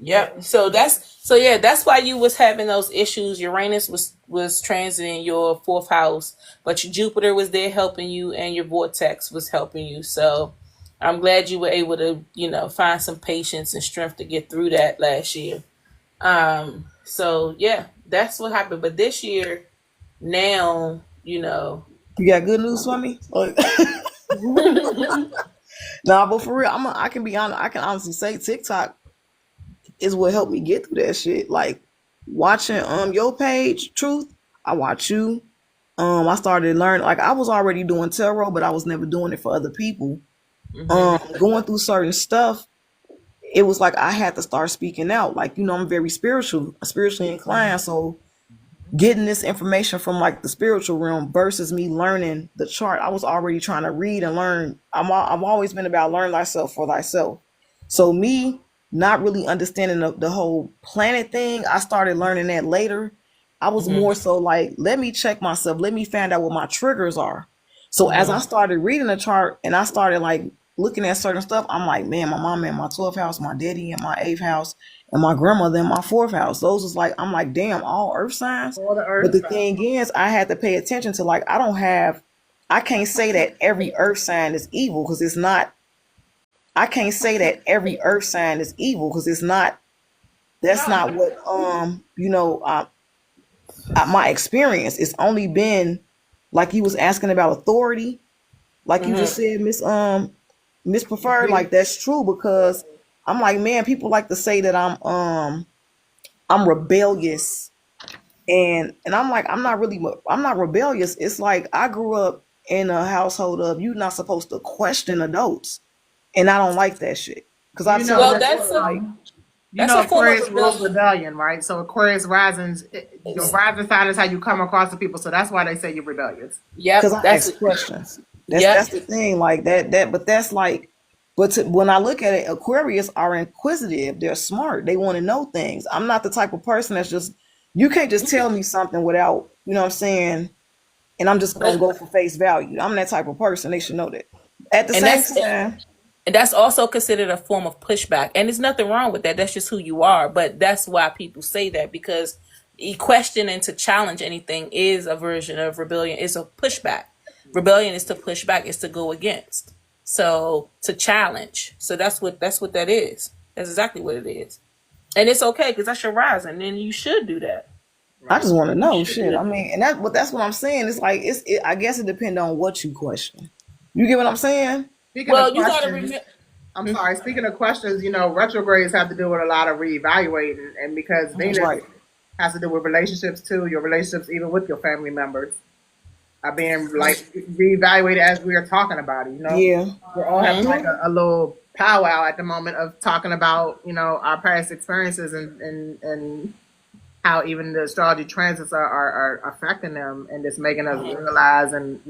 Yep. So that's why you was having those issues. Uranus was transiting your fourth house, but your Jupiter was there helping you, and your vortex was helping you. So I'm glad you were able to find some patience and strength to get through that last year. So yeah, that's what happened. But this year, now You got good news for me? Nah, but for real, I can be honest. I can honestly say TikTok is what helped me get through that shit. Like watching your page, Truth. I watch you. I started learning. Like I was already doing tarot, but I was never doing it for other people. Going through certain stuff, it was like I had to start speaking out. Like I'm very spiritually inclined, so getting this information from like the spiritual realm versus me learning the chart. I was already trying to read and learn. I've always been about learn thyself for thyself. So me not really understanding the whole planet thing, I started learning that later. I was more so like, let me check myself. Let me find out what my triggers are. So as I started reading the chart and I started like looking at certain stuff, I'm like, man, my mom in my 12th house, my daddy in my 8th house, and my grandmother in my 4th house. Those was like, I'm like, damn, all earth signs. All the earth But the signs. thing is, I had to pay attention to like, I can't say that every earth sign is evil because it's not I can't say that every earth sign is evil because it's not. That's not what my experience. It's only been like you was asking about authority, like you just said, Miss Preferred. Like that's true because I'm like, man, people like to say that I'm rebellious, and I'm like, I'm not rebellious. It's like I grew up in a household of you're not supposed to question adults, and I don't like that shit because I You tell know, Well, them that's a you that's know a form of Aquarius rules rebellion. rebellion, right? So Aquarius risings, your rising sign is how you come across the people. So that's why they say you're rebellious. Yep, because I that's ask questions. That's yep. the thing, like that. But that's like, when I look at it, Aquarius are inquisitive. They're smart. They want to know things. I'm not the type of person that's just. You can't just tell me something without, you know what I'm saying, and I'm just gonna But go for face value. I'm that type of person. They should know that. At the and same that's time, and that's also considered a form of pushback. And there's nothing wrong with that. That's just who you are. But that's why people say that because question and to challenge anything is a version of rebellion. It's a pushback. Rebellion is to push back. Is to go against. So to challenge. So that's what that is. That's exactly what it is. And it's okay because that's your rising, and you should do that. I Right. just want to You know should do shit. I that. mean, and that's what I'm saying. It's like I guess it depends on what you question. You get what I'm saying? Speaking of Well, you gotta questions, remember. I'm sorry. Speaking of questions, retrogrades have to do with a lot of reevaluating, and because Venus Right. has to do with relationships too, your relationships even with your family members are being like reevaluated as we are talking about it. Yeah. We're all having like a little powwow at the moment of talking about our past experiences and how even the astrology transits are affecting them and just making us realize and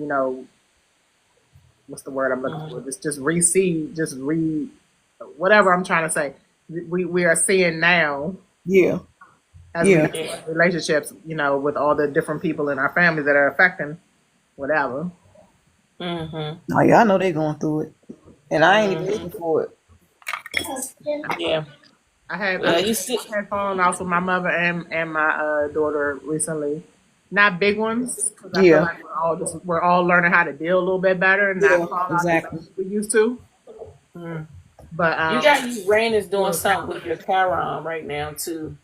what's the word I'm looking for? Just re-see, whatever I'm trying to say. We are seeing now Yeah. as we Yeah. have relationships, with all the different people in our families that are affecting whatever. Mm-hmm. Oh yeah, I know they're going through it, and I ain't even looking for it. Yeah. I had Yeah. You see. I had fallen outs with my mother and my daughter recently. Not big ones, because I feel Yeah. like we're all learning how to deal a little bit better and Yeah. not fall out as Exactly. much as we used to. But You got Uranus doing little something with your challenges. Chiron right now too.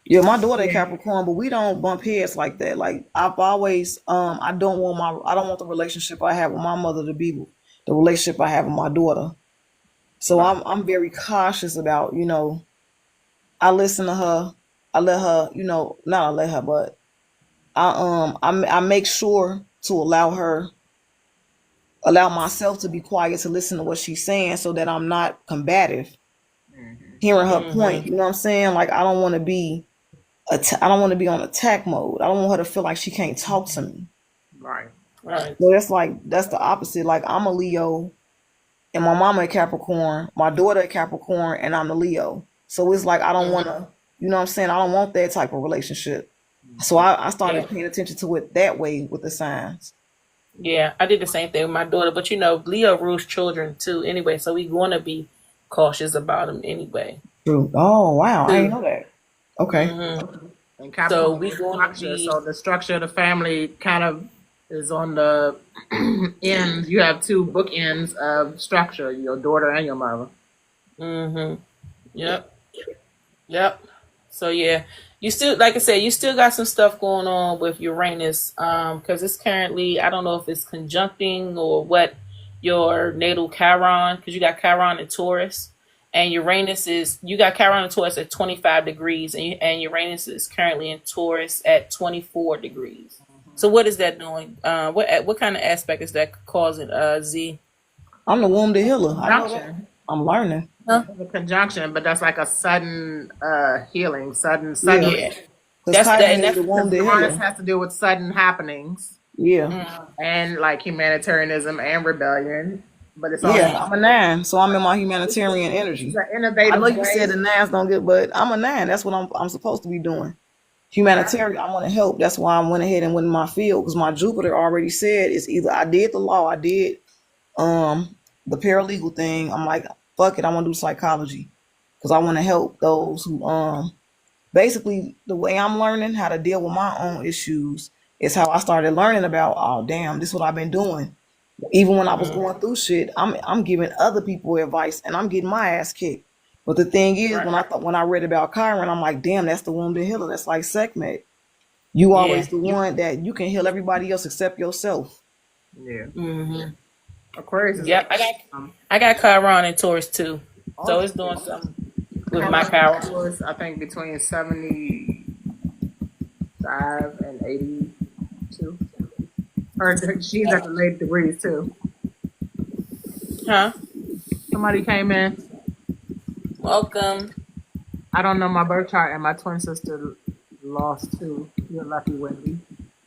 Yeah, my daughter Yeah. Capricorn, but we don't bump heads like that. Like I've always, I don't want the relationship I have with my mother to be the relationship I have with my daughter. So Right. I'm very cautious about, I listen to her. I let her, not I let her, but I make sure to allow myself to be quiet to listen to what she's saying so that I'm not combative hearing her point. You know what I'm saying? Like I don't want to be I don't want to be on attack mode. I don't want her to feel like she can't talk to me. Right. Right. So that's the opposite. Like I'm a Leo and my mama a Capricorn, my daughter a Capricorn, and I'm the Leo. So it's like I don't want to, you know what I'm saying? I don't want that type of relationship. So I Yeah. started paying attention to it that way with the signs. Yeah. I did the same thing with my daughter, but Leo rules children too. Anyway, so we want to be cautious about them anyway. True. Oh wow, I didn't Too. know that. Okay. And So Capricorn we is going to structure. be. So the structure of the family kind of is on the ends. You have two bookends of structure, your daughter and your mother. Mm-hmm. Yep. Yep. So yeah, you still, like I said, you still got some stuff going on with Uranus, because it's currently, I don't know if it's conjuncting or what your natal Chiron, because you got Chiron in Taurus, and Uranus is you got Chiron in Taurus at 25 degrees, and Uranus is currently in Taurus at 24 degrees. So what is that doing? What kind of aspect is that causing? Z. I'm the womb to healer. I know that. Conjunction. I'm learning. Huh? The conjunction, but that's like a sudden healing, suddenly. Yeah. Yeah. Because Chiron And is the that's womb Because to Uranus healer. has to do with sudden happenings Yeah. and like humanitarianism and rebellion, but it's also Yeah. I'm a 9, so I'm in my humanitarian it's energy. an I know innovative you said way. the 9s don't get, but I'm a 9. That's what I'm supposed to be doing. Humanitarian. I want to help. That's why I went ahead and went in my field because my Jupiter already said it's either I did the law, I did the paralegal thing. I'm like, fuck it, I want to do psychology because I want to help those who basically the way I'm learning how to deal with my own issues is how I started learning about, oh damn, this is what I've been doing. Even when I was going through shit, I'm giving other people advice and I'm getting my ass kicked. But the thing is, Right. when I read about Chiron, I'm like, damn, that's the wounded healer. That's like Sekhmet. You Yeah. always the one that you can heal everybody else except yourself. Yeah. Mm-hmm. Aquarius is Yep. I got Chiron and Taurus too, so it's doing something with my Chiron. was, I think, between 75 and 82. She's at the late degrees too. Huh? Somebody came in. Welcome. I don't know my birth chart, and my twin sister lost too. You're lucky, Wendy.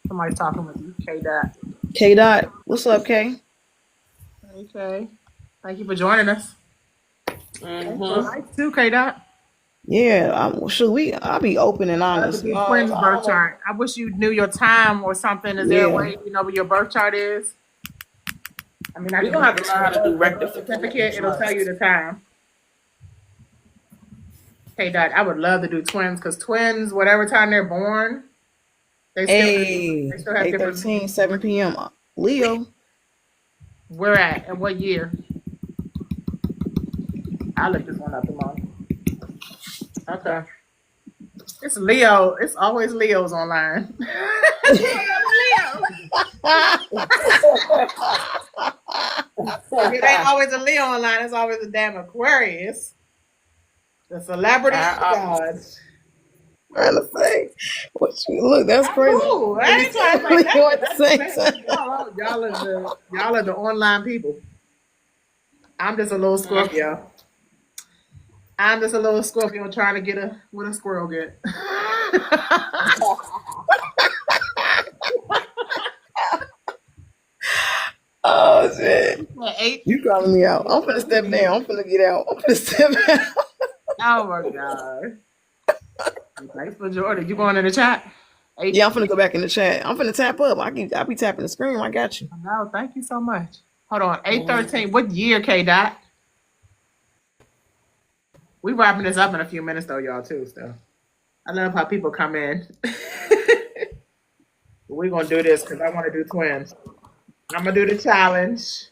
Somebody's talking with you. K Dot. K Dot, what's up, K? Okay. Thank you for joining us. Mm-hmm. Nice too, K Dot. Yeah, I'll be open and honest. Twins birth chart. I wish you knew your time or something. Is there a Yeah. way you know what your birth chart is? I mean, We're gonna have to learn how to do rectification. certificate. It'll tell you the time. Hey, Dot, I would love to do twins because twins, whatever time they're born, they Hey, still have different. 8:13, 7 p.m. Leo. Where at and what year? I'll look this one up tomorrow. Okay. It's Leo. It's always Leos online. Leo. It ain't always a Leo online. It's always a damn Aquarius. The celebrity god. Trying to say, what you look? That's crazy. Cool. I ain't trying to say that. What to say? Y'all are the online people. I'm just a little Scorpio. I'm just a little Scorpio trying to get what a squirrel get. Oh shit! Eight. You calling me out? I'm finna step down. I'm finna get out. I'm finna step out. Oh my god. Thanks for Jordan. You going in the chat? Eight. Yeah, I'm finna go back in the chat. I'm finna tap up. I'll be tapping the screen. I got you. No, thank you so much. Hold on. 8:13. What year, K Dot? We wrapping this up in a few minutes though, y'all too. So I love how people come in. We're gonna do this because I want to do twins. I'm gonna do the challenge.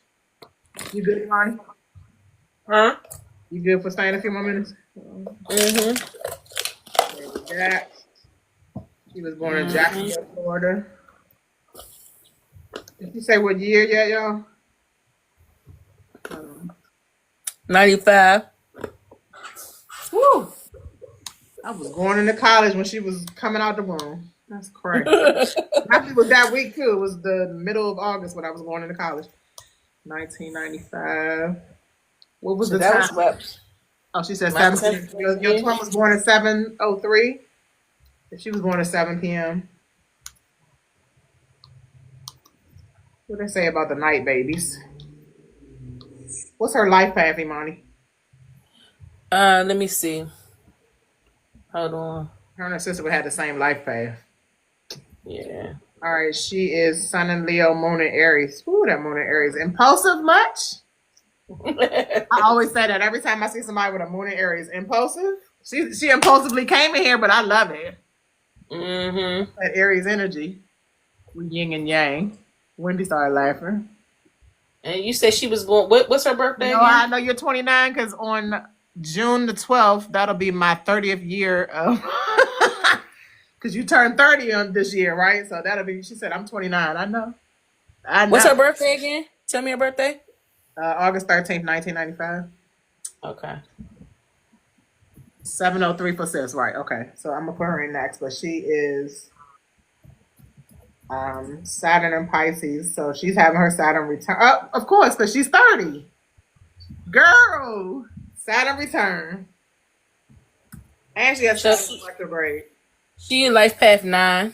You good, Lonnie? Huh? You good for staying a few more minutes? Mm-hmm. Jack. She was born in Jacksonville, Florida. Did you say what year yet, y'all? 95. Woo! I was going into college when she was coming out the womb. That's crazy. Actually, it was that week too. It was the middle of August when I was going into college. 1995. What was the That time? was what? Oh, she said My 7 p.m. Your twin was born at 7:03. If she was born at 7 p.m. What did they say about the night babies? What's her life path, Imani? Let me see. Hold on. Her and her sister would have the same life path. Yeah. All right, she is Sun and Leo, Moon and Aries. Ooh, that Moon and Aries. Impulsive much? I always say that every time I see somebody with a Moon and Aries. Impulsive? She impulsively came in here, but I love it. Mm-hmm. That Aries energy. We yin and yang. Wendy started laughing. And you said she was born. What's her birthday? No, I know you're 29 because on June the 12th, that'll be my 30th year of. Because you turned 30 on this year, right? So that'll be. She said, "I'm 29." I know. What's her birthday again? Tell me her birthday. August 13th, 1995. Okay. 7:03 for sis, right? Okay, so I'm gonna put her in next, but she is Saturn and Pisces, so she's having her Saturn return. Oh, of course, because she's 30. Girl, Saturn return, and she has Saturn retrograde. She in life path 9.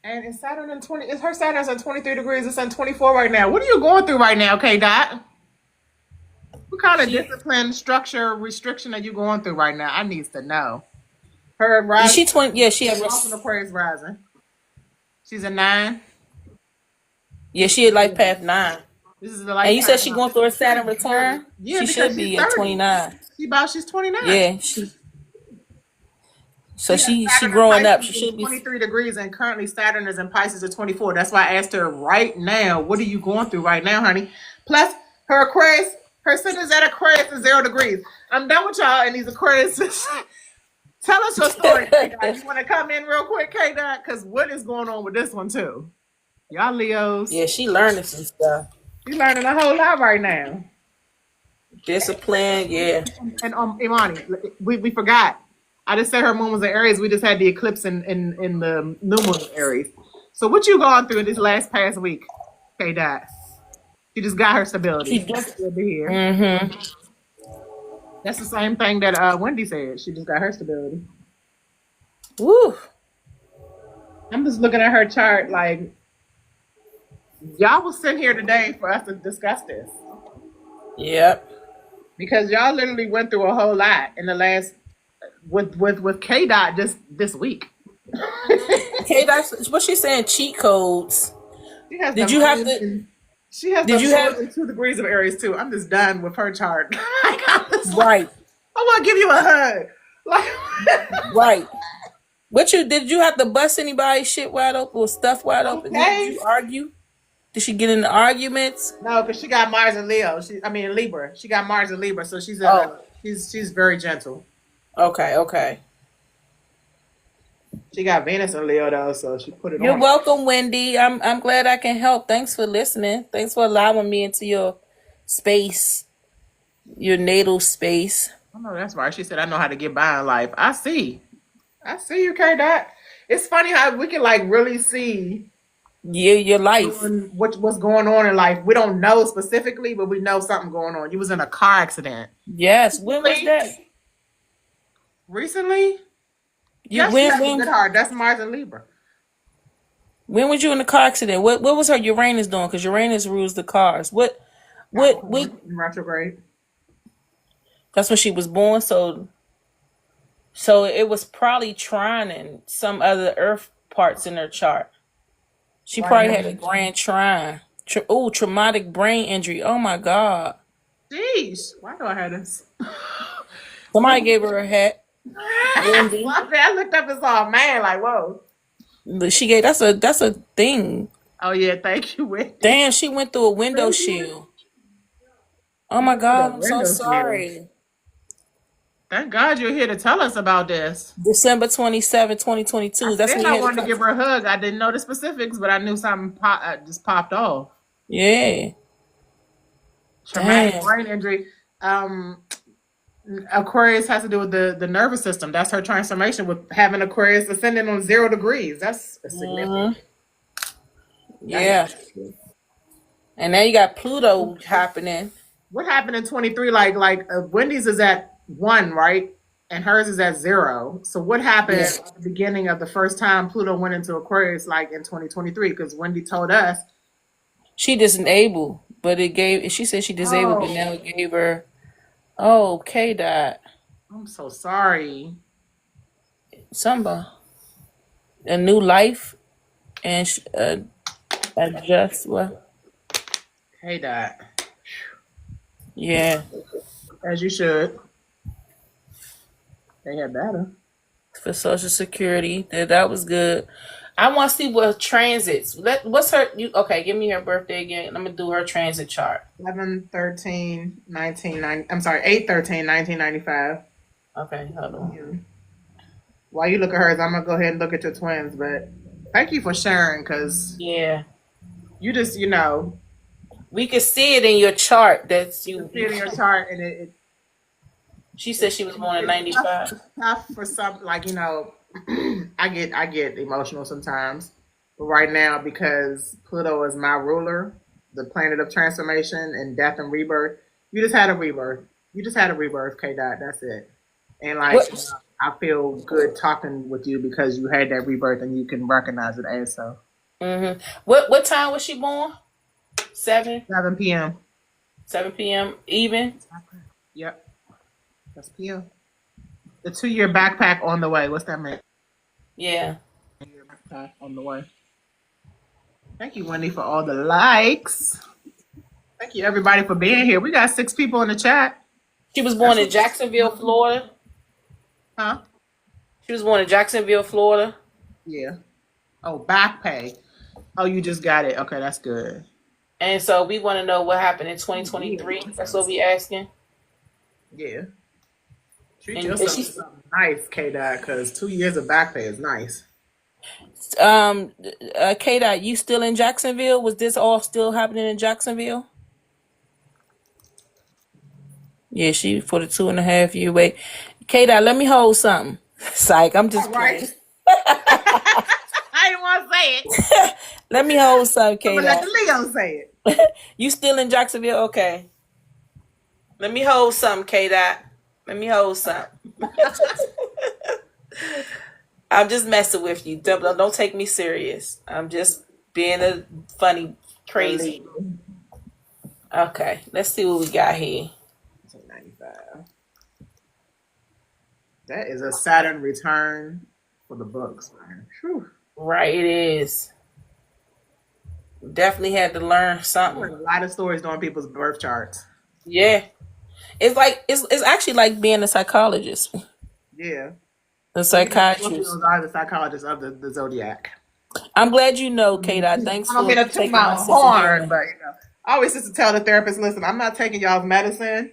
And is Saturn in 20? Is her Saturn's at 23 degrees? It's on 24 right now. What are you going through right now, K Dot? What kind of discipline, structure, restriction are you going through right now? I need to know. Her rising. She 20. Yeah, she had. Aquarius rising. She's a 9. Yeah, she had life path 9. This is the life. And you said she going through her Saturn return. Yeah, she should be at 29. She's 29. Yeah, So she Saturn in growing up. She Pisces is should be. 23 degrees, and currently Saturn is in Pisces at 24. That's why I asked her right now, what are you going through right now, honey? Plus, her Aquarius, her sun is at Aquarius is 0 degrees. I'm done with y'all and these Aquarius. Tell us your story, K-Dot. You want to come in real quick, K-Dot? Because what is going on with this one, too? Y'all Leos. Yeah, she learning some stuff. She's learning a whole lot right now. Discipline, yeah. And Imani, we forgot. I just said her moon was in Aries. We just had the eclipse in the new moon in Aries. So what you gone through this past week, K-Dot? She just got her stability. She just- Good to hear. Mm-hmm. That's the same thing that Wendy said. She just got her stability. Woo. I'm just looking at her chart like, y'all was sitting here today for us to discuss this. Yep. Because y'all literally went through a whole lot in the last, with K-Dot just this week. Okay, that's what she's saying. Cheat codes. She has Did the you have moon to- in- She has Did the you moon have- in 2 degrees of Aries too. I'm just done with her chart. Right. I want to give you a hug. Like, Right. Did you have to bust anybody's shit wide open or stuff wide open? Okay. Did you argue? Did she get into arguments? no, because she got Mars and Leo. Libra. She got Mars and Libra, so she's she's very gentle. Okay. She got Venus and Leo though, so she put it You're on. welcome, Wendy. I'm glad I can help. Thanks for listening. Thanks for allowing me into your space, your natal space. I know that's right. She said, "I know how to get by in life." I see you, K-Dot. It's funny how we can like really see Yeah, your life. what's going on in life. We don't know specifically, but we know something going on. You was in a car accident Yes. When was that? recently. You Yes, she has a good when heart. That's Mars and Libra. was you in the car accident? What was her Uranus doing? Because Uranus rules the cars. What In retrograde. that's when she was born, so it was probably trining some other earth parts in her chart. She probably had a grand trine. Traumatic brain injury. Oh my God. Jeez, why do I have this? Somebody gave her a hat. Wendy. I looked up and saw a man. Like, whoa. She gave that's a thing. Oh yeah, thank you, Wendy. Damn, she went through a window shield. Oh my God, I'm so Window shield. sorry. Thank God you're here to tell us about this. December 27, 2022. That's when I you wanted to had give her a hug. I didn't know the specifics, but I knew something just popped off. Yeah. Traumatic Damn. brain injury. Aquarius has to do with the nervous system. That's her transformation with having Aquarius ascending on 0 degrees. That's significant. Yeah. And now you got Pluto happening. What happened in 23? Like Wendy's is at 1, right? And hers is at 0. So what happened at the beginning of the first time Pluto went into Aquarius, like in 2023? Because Wendy told us She disabled, but she said she disabled, but now it gave her, K-Dot. I'm so sorry. Somebody. A new life and adjust what? Hey, Dot. Yeah. As you should. They had better. For Social Security. That was good. I want to see what transits. What's her? Okay, give me her birthday again. I'm gonna do her transit chart. 8/13/1995. I'm sorry, 8/13/1995. Okay, hold on. While you look at hers, I'm gonna go ahead and look at your twins. But thank you for sharing, because Yeah, you just we can see it in your chart. That's you. see it in your chart, and it She said she was born in '95. tough for some, I get emotional sometimes, but right now, because Pluto is my ruler, the planet of transformation and death and rebirth, you just had a rebirth. K-Dot. That's it. And I feel good talking with you because you had that rebirth and you can recognize it as so. Mm-hmm. What time was she born? 7 p.m. 7 p.m. even. Yep. That's p.m. The 2-year backpack on the way. What's that mean? Yeah. 2-year backpack on the way. Thank you, Wendy, for all the likes. Thank you, everybody, for being here. We got 6 people in the chat. She was born in Jacksonville, Florida. Huh? She was born in Jacksonville, Florida. Yeah. Oh, back pay. Oh, you just got it. Okay, that's good. And so we want to know what happened in 2023. That's what we asking. Yeah. Treat And yourself to she's something nice, K Dot, because 2 years of back pay is nice. K Dot, you still in Jacksonville? Was this all still happening in Jacksonville? Yeah, she for the 2.5 year wait. K Dot, let me hold something. Psych, I'm just All playing. right. I didn't want to say it. Let me hold something, I'm K going to let Dot. the Leo say it. You still in Jacksonville? Okay. Let me hold something, K Dot. Let me hold something. I'm just messing with you. Don't take me serious. I'm just being a funny, crazy. Okay, let's see what we got here. 1995. That is a Saturn return for the books, man. Whew. Right, it is. Definitely had to learn There's something. a lot of stories on people's birth charts. Yeah, it's like it's actually like being a psychologist, Yeah. a psychiatrist. Scorpios are the psychologists of the zodiac. I'm glad you know, Kate. Thanks I don't for mean to toot taking my my sense of horn, humor. but I always used to tell the therapist, listen, I'm not taking y'all's medicine,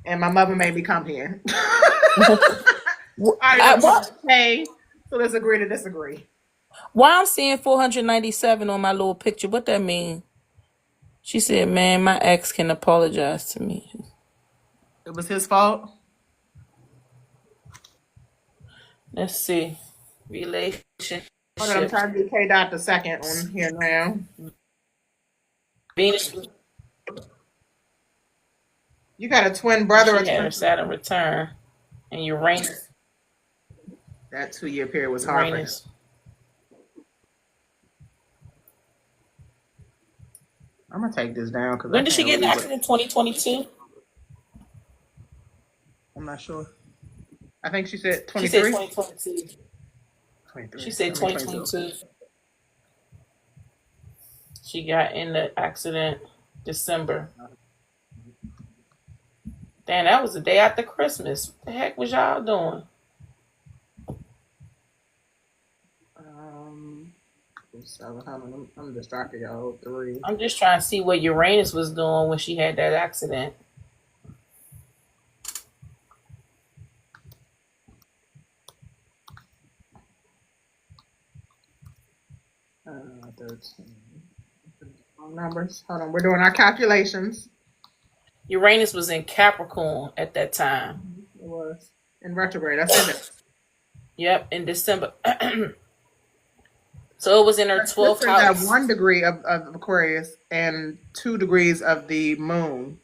and my mother made me come here. Okay, so let's agree to disagree. Why I'm seeing 497 on my little picture? What that mean? She said, "Man, my ex can apologize to me." It was his fault. Let's see, relationship. Hold on, I'm trying to do K Dot the second on here now. Venus. You got a twin brother. She had her Saturn return, and Uranus. That 2 year period was hard for him. Uranus. I'm gonna take this down because When did she get in an accident? 2022. I'm not sure. I think she said She said 23. 2022. 23. She said 2022. She got in the accident December. Damn, that was the day after Christmas. What the heck was y'all doing? I'm distracted, y'all. 3. I'm just trying to see what Uranus was doing when she had that accident. Uh, 13. Numbers. Hold on, we're doing our calculations. Uranus was in Capricorn at that time. It was in retrograde. That's it. Yep, in December. So it was in her 12th house. Got 1 degree of Aquarius and 2 degrees of the moon.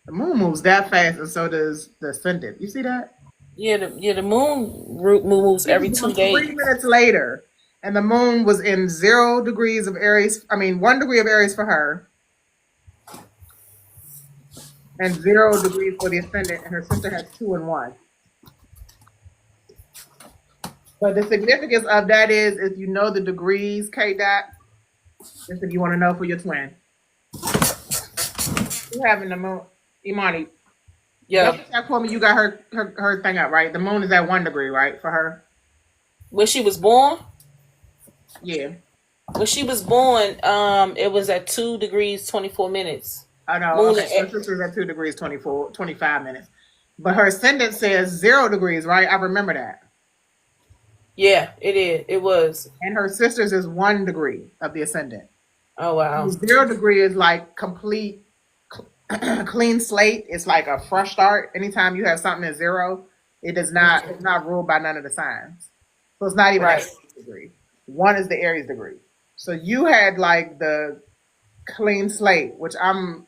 The moon moves that fast, and so does the ascendant. You see that? Yeah, the moon moves every 2 days. 3 minutes later, and the moon was in 0 degrees of Aries. 1 degree of Aries for her, and 0 degrees for the ascendant, and her sister has 2 and 1. But the significance of that is if you know the degrees, K Dot, just if you want to know for your twin. You having the moon, Imani. Yeah. That for me, you got her thing up, right? The moon is at 1 degree, right, for her? When she was born? Yeah. When she was born, it was at 2 degrees 24 minutes. I know. Moon Okay, her sister's at 2 degrees 25 minutes. But her ascendant says 0 degrees, right? I remember that. Yeah, it is. It was. And her sister's is 1 degree of the ascendant. Oh, wow. 0 degree is like complete clean slate. It's like a fresh start. Anytime you have something at 0, it's not ruled by none of the signs. So it's not even Right. an Aries degree. 1 is the Aries degree. So you had like the clean slate, which I'm,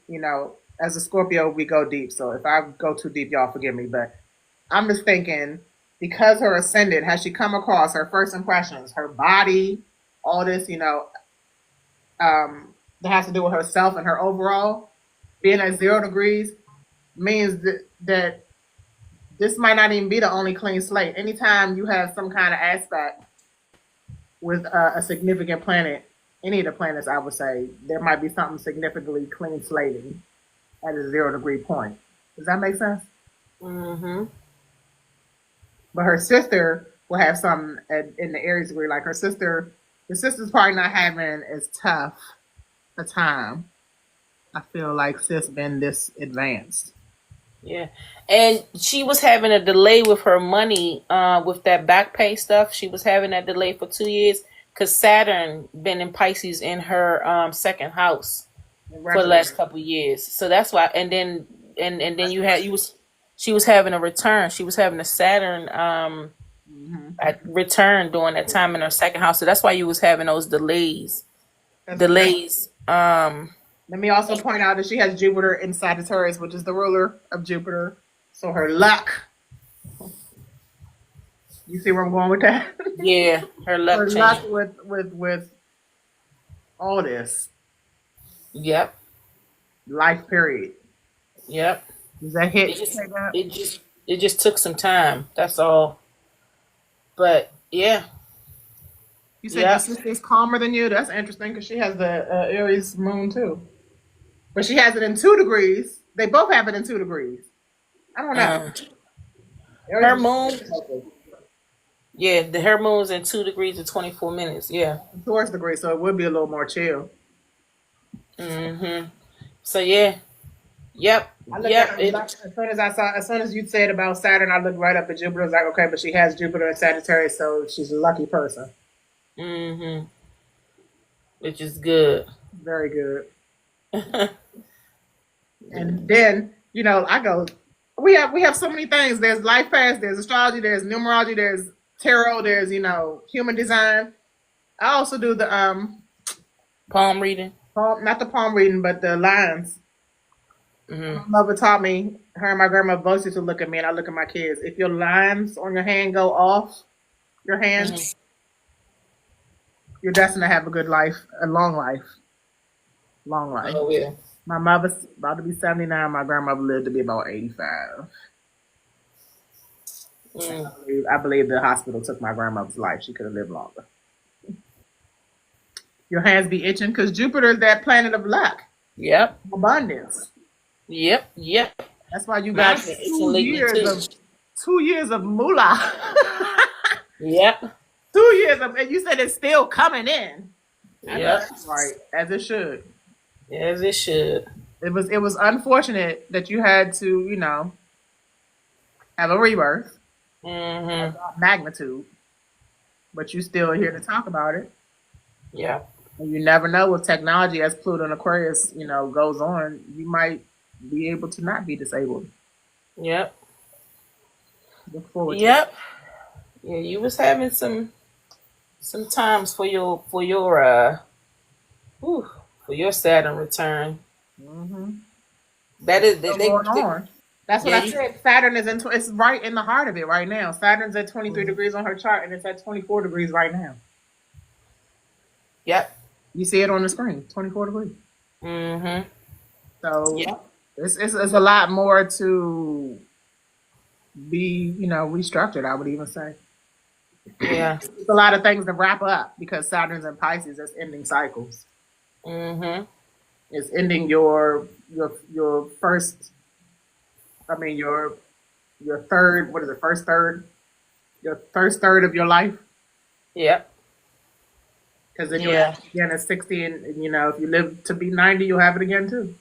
as a Scorpio, we go deep. So if I go too deep, y'all forgive me. But I'm just thinking, because her ascendant, has she come across her first impressions, her body, all this, that has to do with herself and her overall, being at 0 degrees means that this might not even be the only clean slate. Anytime you have some kind of aspect with a significant planet, any of the planets, I would say, there might be something significantly clean slating at a 0 degree point. Does that make sense? Mm-hmm. But her sister will have some in the Aries degree. Like her sister, the sister's probably not having as tough a time. I feel like sis been this advanced. Yeah. And she was having a delay with her money, with that back pay stuff. She was having that delay for 2 years because Saturn been in Pisces in her second house for the last couple of years. So that's why. And then she was having a return. She was having a Saturn return during that time in her second house. So that's why you was having those delays. Let me also point out that she has Jupiter in Sagittarius, which is the ruler of Jupiter. So her luck. You see where I'm going with that? Yeah, her luck. Her luck with all this. Yep. Life period. Yep. Does that hit? It just took some time. That's all. But yeah. You said your sister's calmer than you. That's interesting because she has the Aries moon too. But she has it in 2 degrees. They both have it in 2 degrees. I don't know. Her moon. Yeah, her moon's in 2 degrees and 24 minutes. Yeah. Taurus degree, so it would be a little more chill. So yeah. Yep. As soon as you said about Saturn, I looked right up at Jupiter. I was like, okay, but she has Jupiter in Sagittarius, so she's a lucky person. Which is good. Very good. And then, I go, we have so many things. There's life paths, there's astrology, there's numerology, there's tarot, there's, human design. I also do the palm reading. Not the palm reading, but the lines. My mother taught me, her and my grandma both used to look at me and I look at my kids. If your lines on your hand go off your hand, you're destined to have a good life, a long life. Long life. Oh, yeah. My mother's about to be 79. My grandmother lived to be about 85. I believe the hospital took my grandmother's life. She could have lived longer. Your hands be itching because Jupiter is that planet of luck. Yep. Abundance. Yep. That's why you got 2 years of moolah. Yep. 2 years of, and you said it's still coming in. Yep. Right, as it should. As it should. It was unfortunate that you had to, have a rebirth. Magnitude. But you still are here to talk about it. Yeah. And you never know with technology as Pluto and Aquarius, goes on, you might be able to not be disabled. Yep. Look forward to it. Yeah, you was having some times for your Saturn return. That is going on. That's what I said. Saturn is it's right in the heart of it right now. Saturn's at 23 degrees on her chart, and it's at 24 degrees right now. Yep. You see it on the screen, 24 degrees. So it's a lot more to be, restructured, I would even say. Yeah. It's a lot of things to wrap up because Saturn's in Pisces. It's ending cycles. It's ending your first. Your third. What is it? First third. Your first third of your life. Yep. Because then again at 60, and if you live to be 90, you'll have it again too.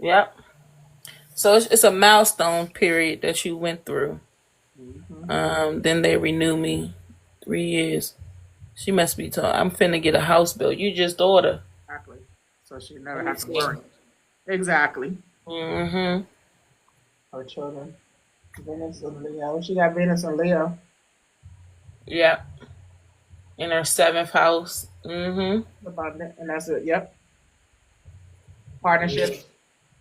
Yep. So it's a milestone period that you went through. Then they renew me 3 years. She must be told, I'm finna get a house built. You just order. Exactly. So she never has to worry. Exactly. Her children. Venus and Leo. She got Venus and Leo. Yep. In her 7th house. Abundant. And that's it. Yep. Partnership.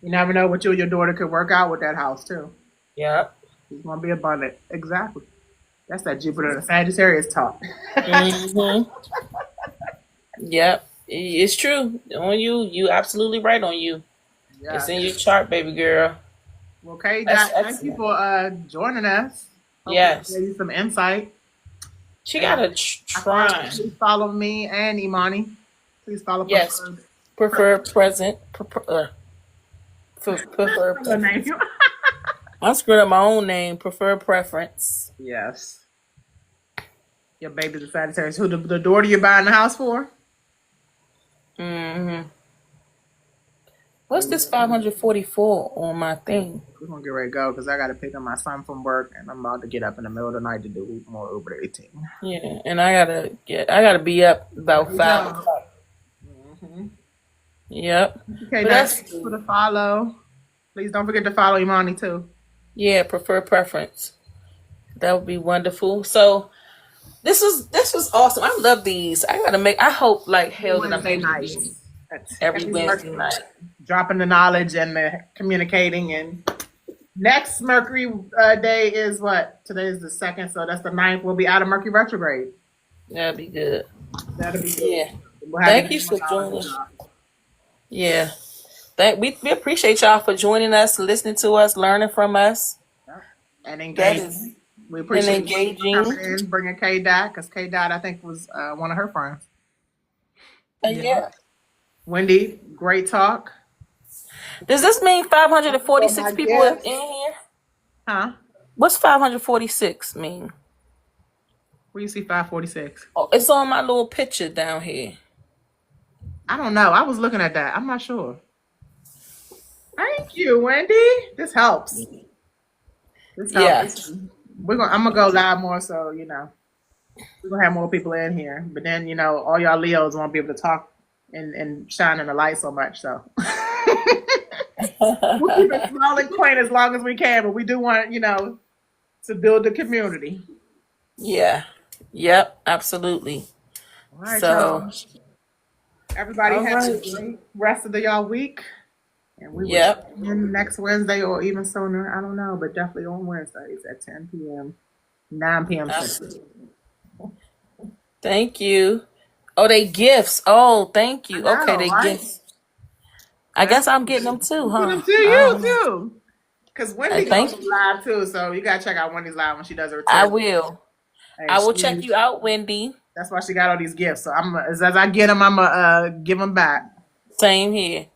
You never know what you and your daughter could work out with that house too. Yep. She's gonna be abundant. Exactly. That's that Jupiter and Sagittarius talk. Yep. It's true. On you absolutely right on you. Yeah. It's in your chart, baby girl. Okay, thank you for joining us. Yes. Give you some insight. She got a try. Please follow me and Imani. Please follow. Yes. Preferred present. Preferred. I screwed up my own name. Preferred preference. Yes. Your baby's a Sagittarius. Who the daughter you're buying the house for? Mm-hmm. What's this 544 on my thing? We're gonna get ready to go because I gotta pick up my son from work and I'm about to get up in the middle of the night to do more Uber 18. Yeah, and I gotta be up about 5 o'clock. Mm-hmm. Yep. Okay, But that's that's for the follow. Please don't forget to follow Imani too. yeah, preferred preference. That would be wonderful. So this was awesome. I love these. I hope like hell that I'm Wednesday able to nights. do That's every Wednesday night. dropping the knowledge and the communicating. And next Mercury day is what? Today is the 2nd, so that's the 9th. We'll be out of Mercury retrograde. That'd be good. That'll be good. Yeah. We'll have Thank even you for more joining. knowledge. Yeah. We appreciate y'all for joining us, listening to us, learning from us. And That engaging. is We appreciate and you engaging. coming in, bringing K Dot, because K Dot I think was one of her friends. Yeah. Wendy, great talk. Does this mean 546 my people in gifts. here? Huh? What's 546 mean? Where you see 546? Oh, it's on my little picture down here. I don't know. I was looking at that. I'm not sure. Thank you, Wendy. This helps. This helps. Yeah. I'm gonna go live more, so we're gonna have more people in here. But then all y'all Leos won't be able to talk and shine in the light so much. So we'll keep it small and quaint as long as we can. But we do want to build the community. Yeah. Yep. Absolutely. All right, So, y'all. Everybody all have a right. great rest of the y'all week. And we will Yep. see you next Wednesday or even sooner. I don't know, but definitely on Wednesdays at 10 p.m., 9 p.m. Central. Thank you. Oh, they gifts. Oh, thank you. I know, Okay, they right? gifts. I guess I'm getting them too, huh? Get them to you, too. Because Wendy thank goes live, too. So you got to check out Wendy's live when she does her I test. will. Hey, I will check you out, Wendy. That's why she got all these gifts. So as I get them, I'm going to give them back. Same here.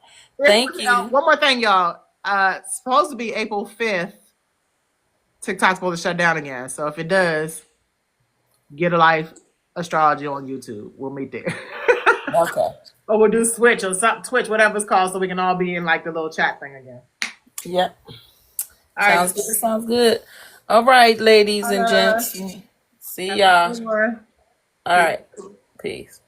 Thank you. One more thing, y'all. It's supposed to be April 5th. TikTok's supposed to shut down again. So if it does, Get a Life Astrology on YouTube. We'll meet there. Okay. Or we'll do Switch or something, Twitch, whatever it's called, so we can all be in like the little chat thing again. Yep. All right. Sounds good. Sounds good. All right, ladies and gents. See y'all. Have a good one. All right. Peace.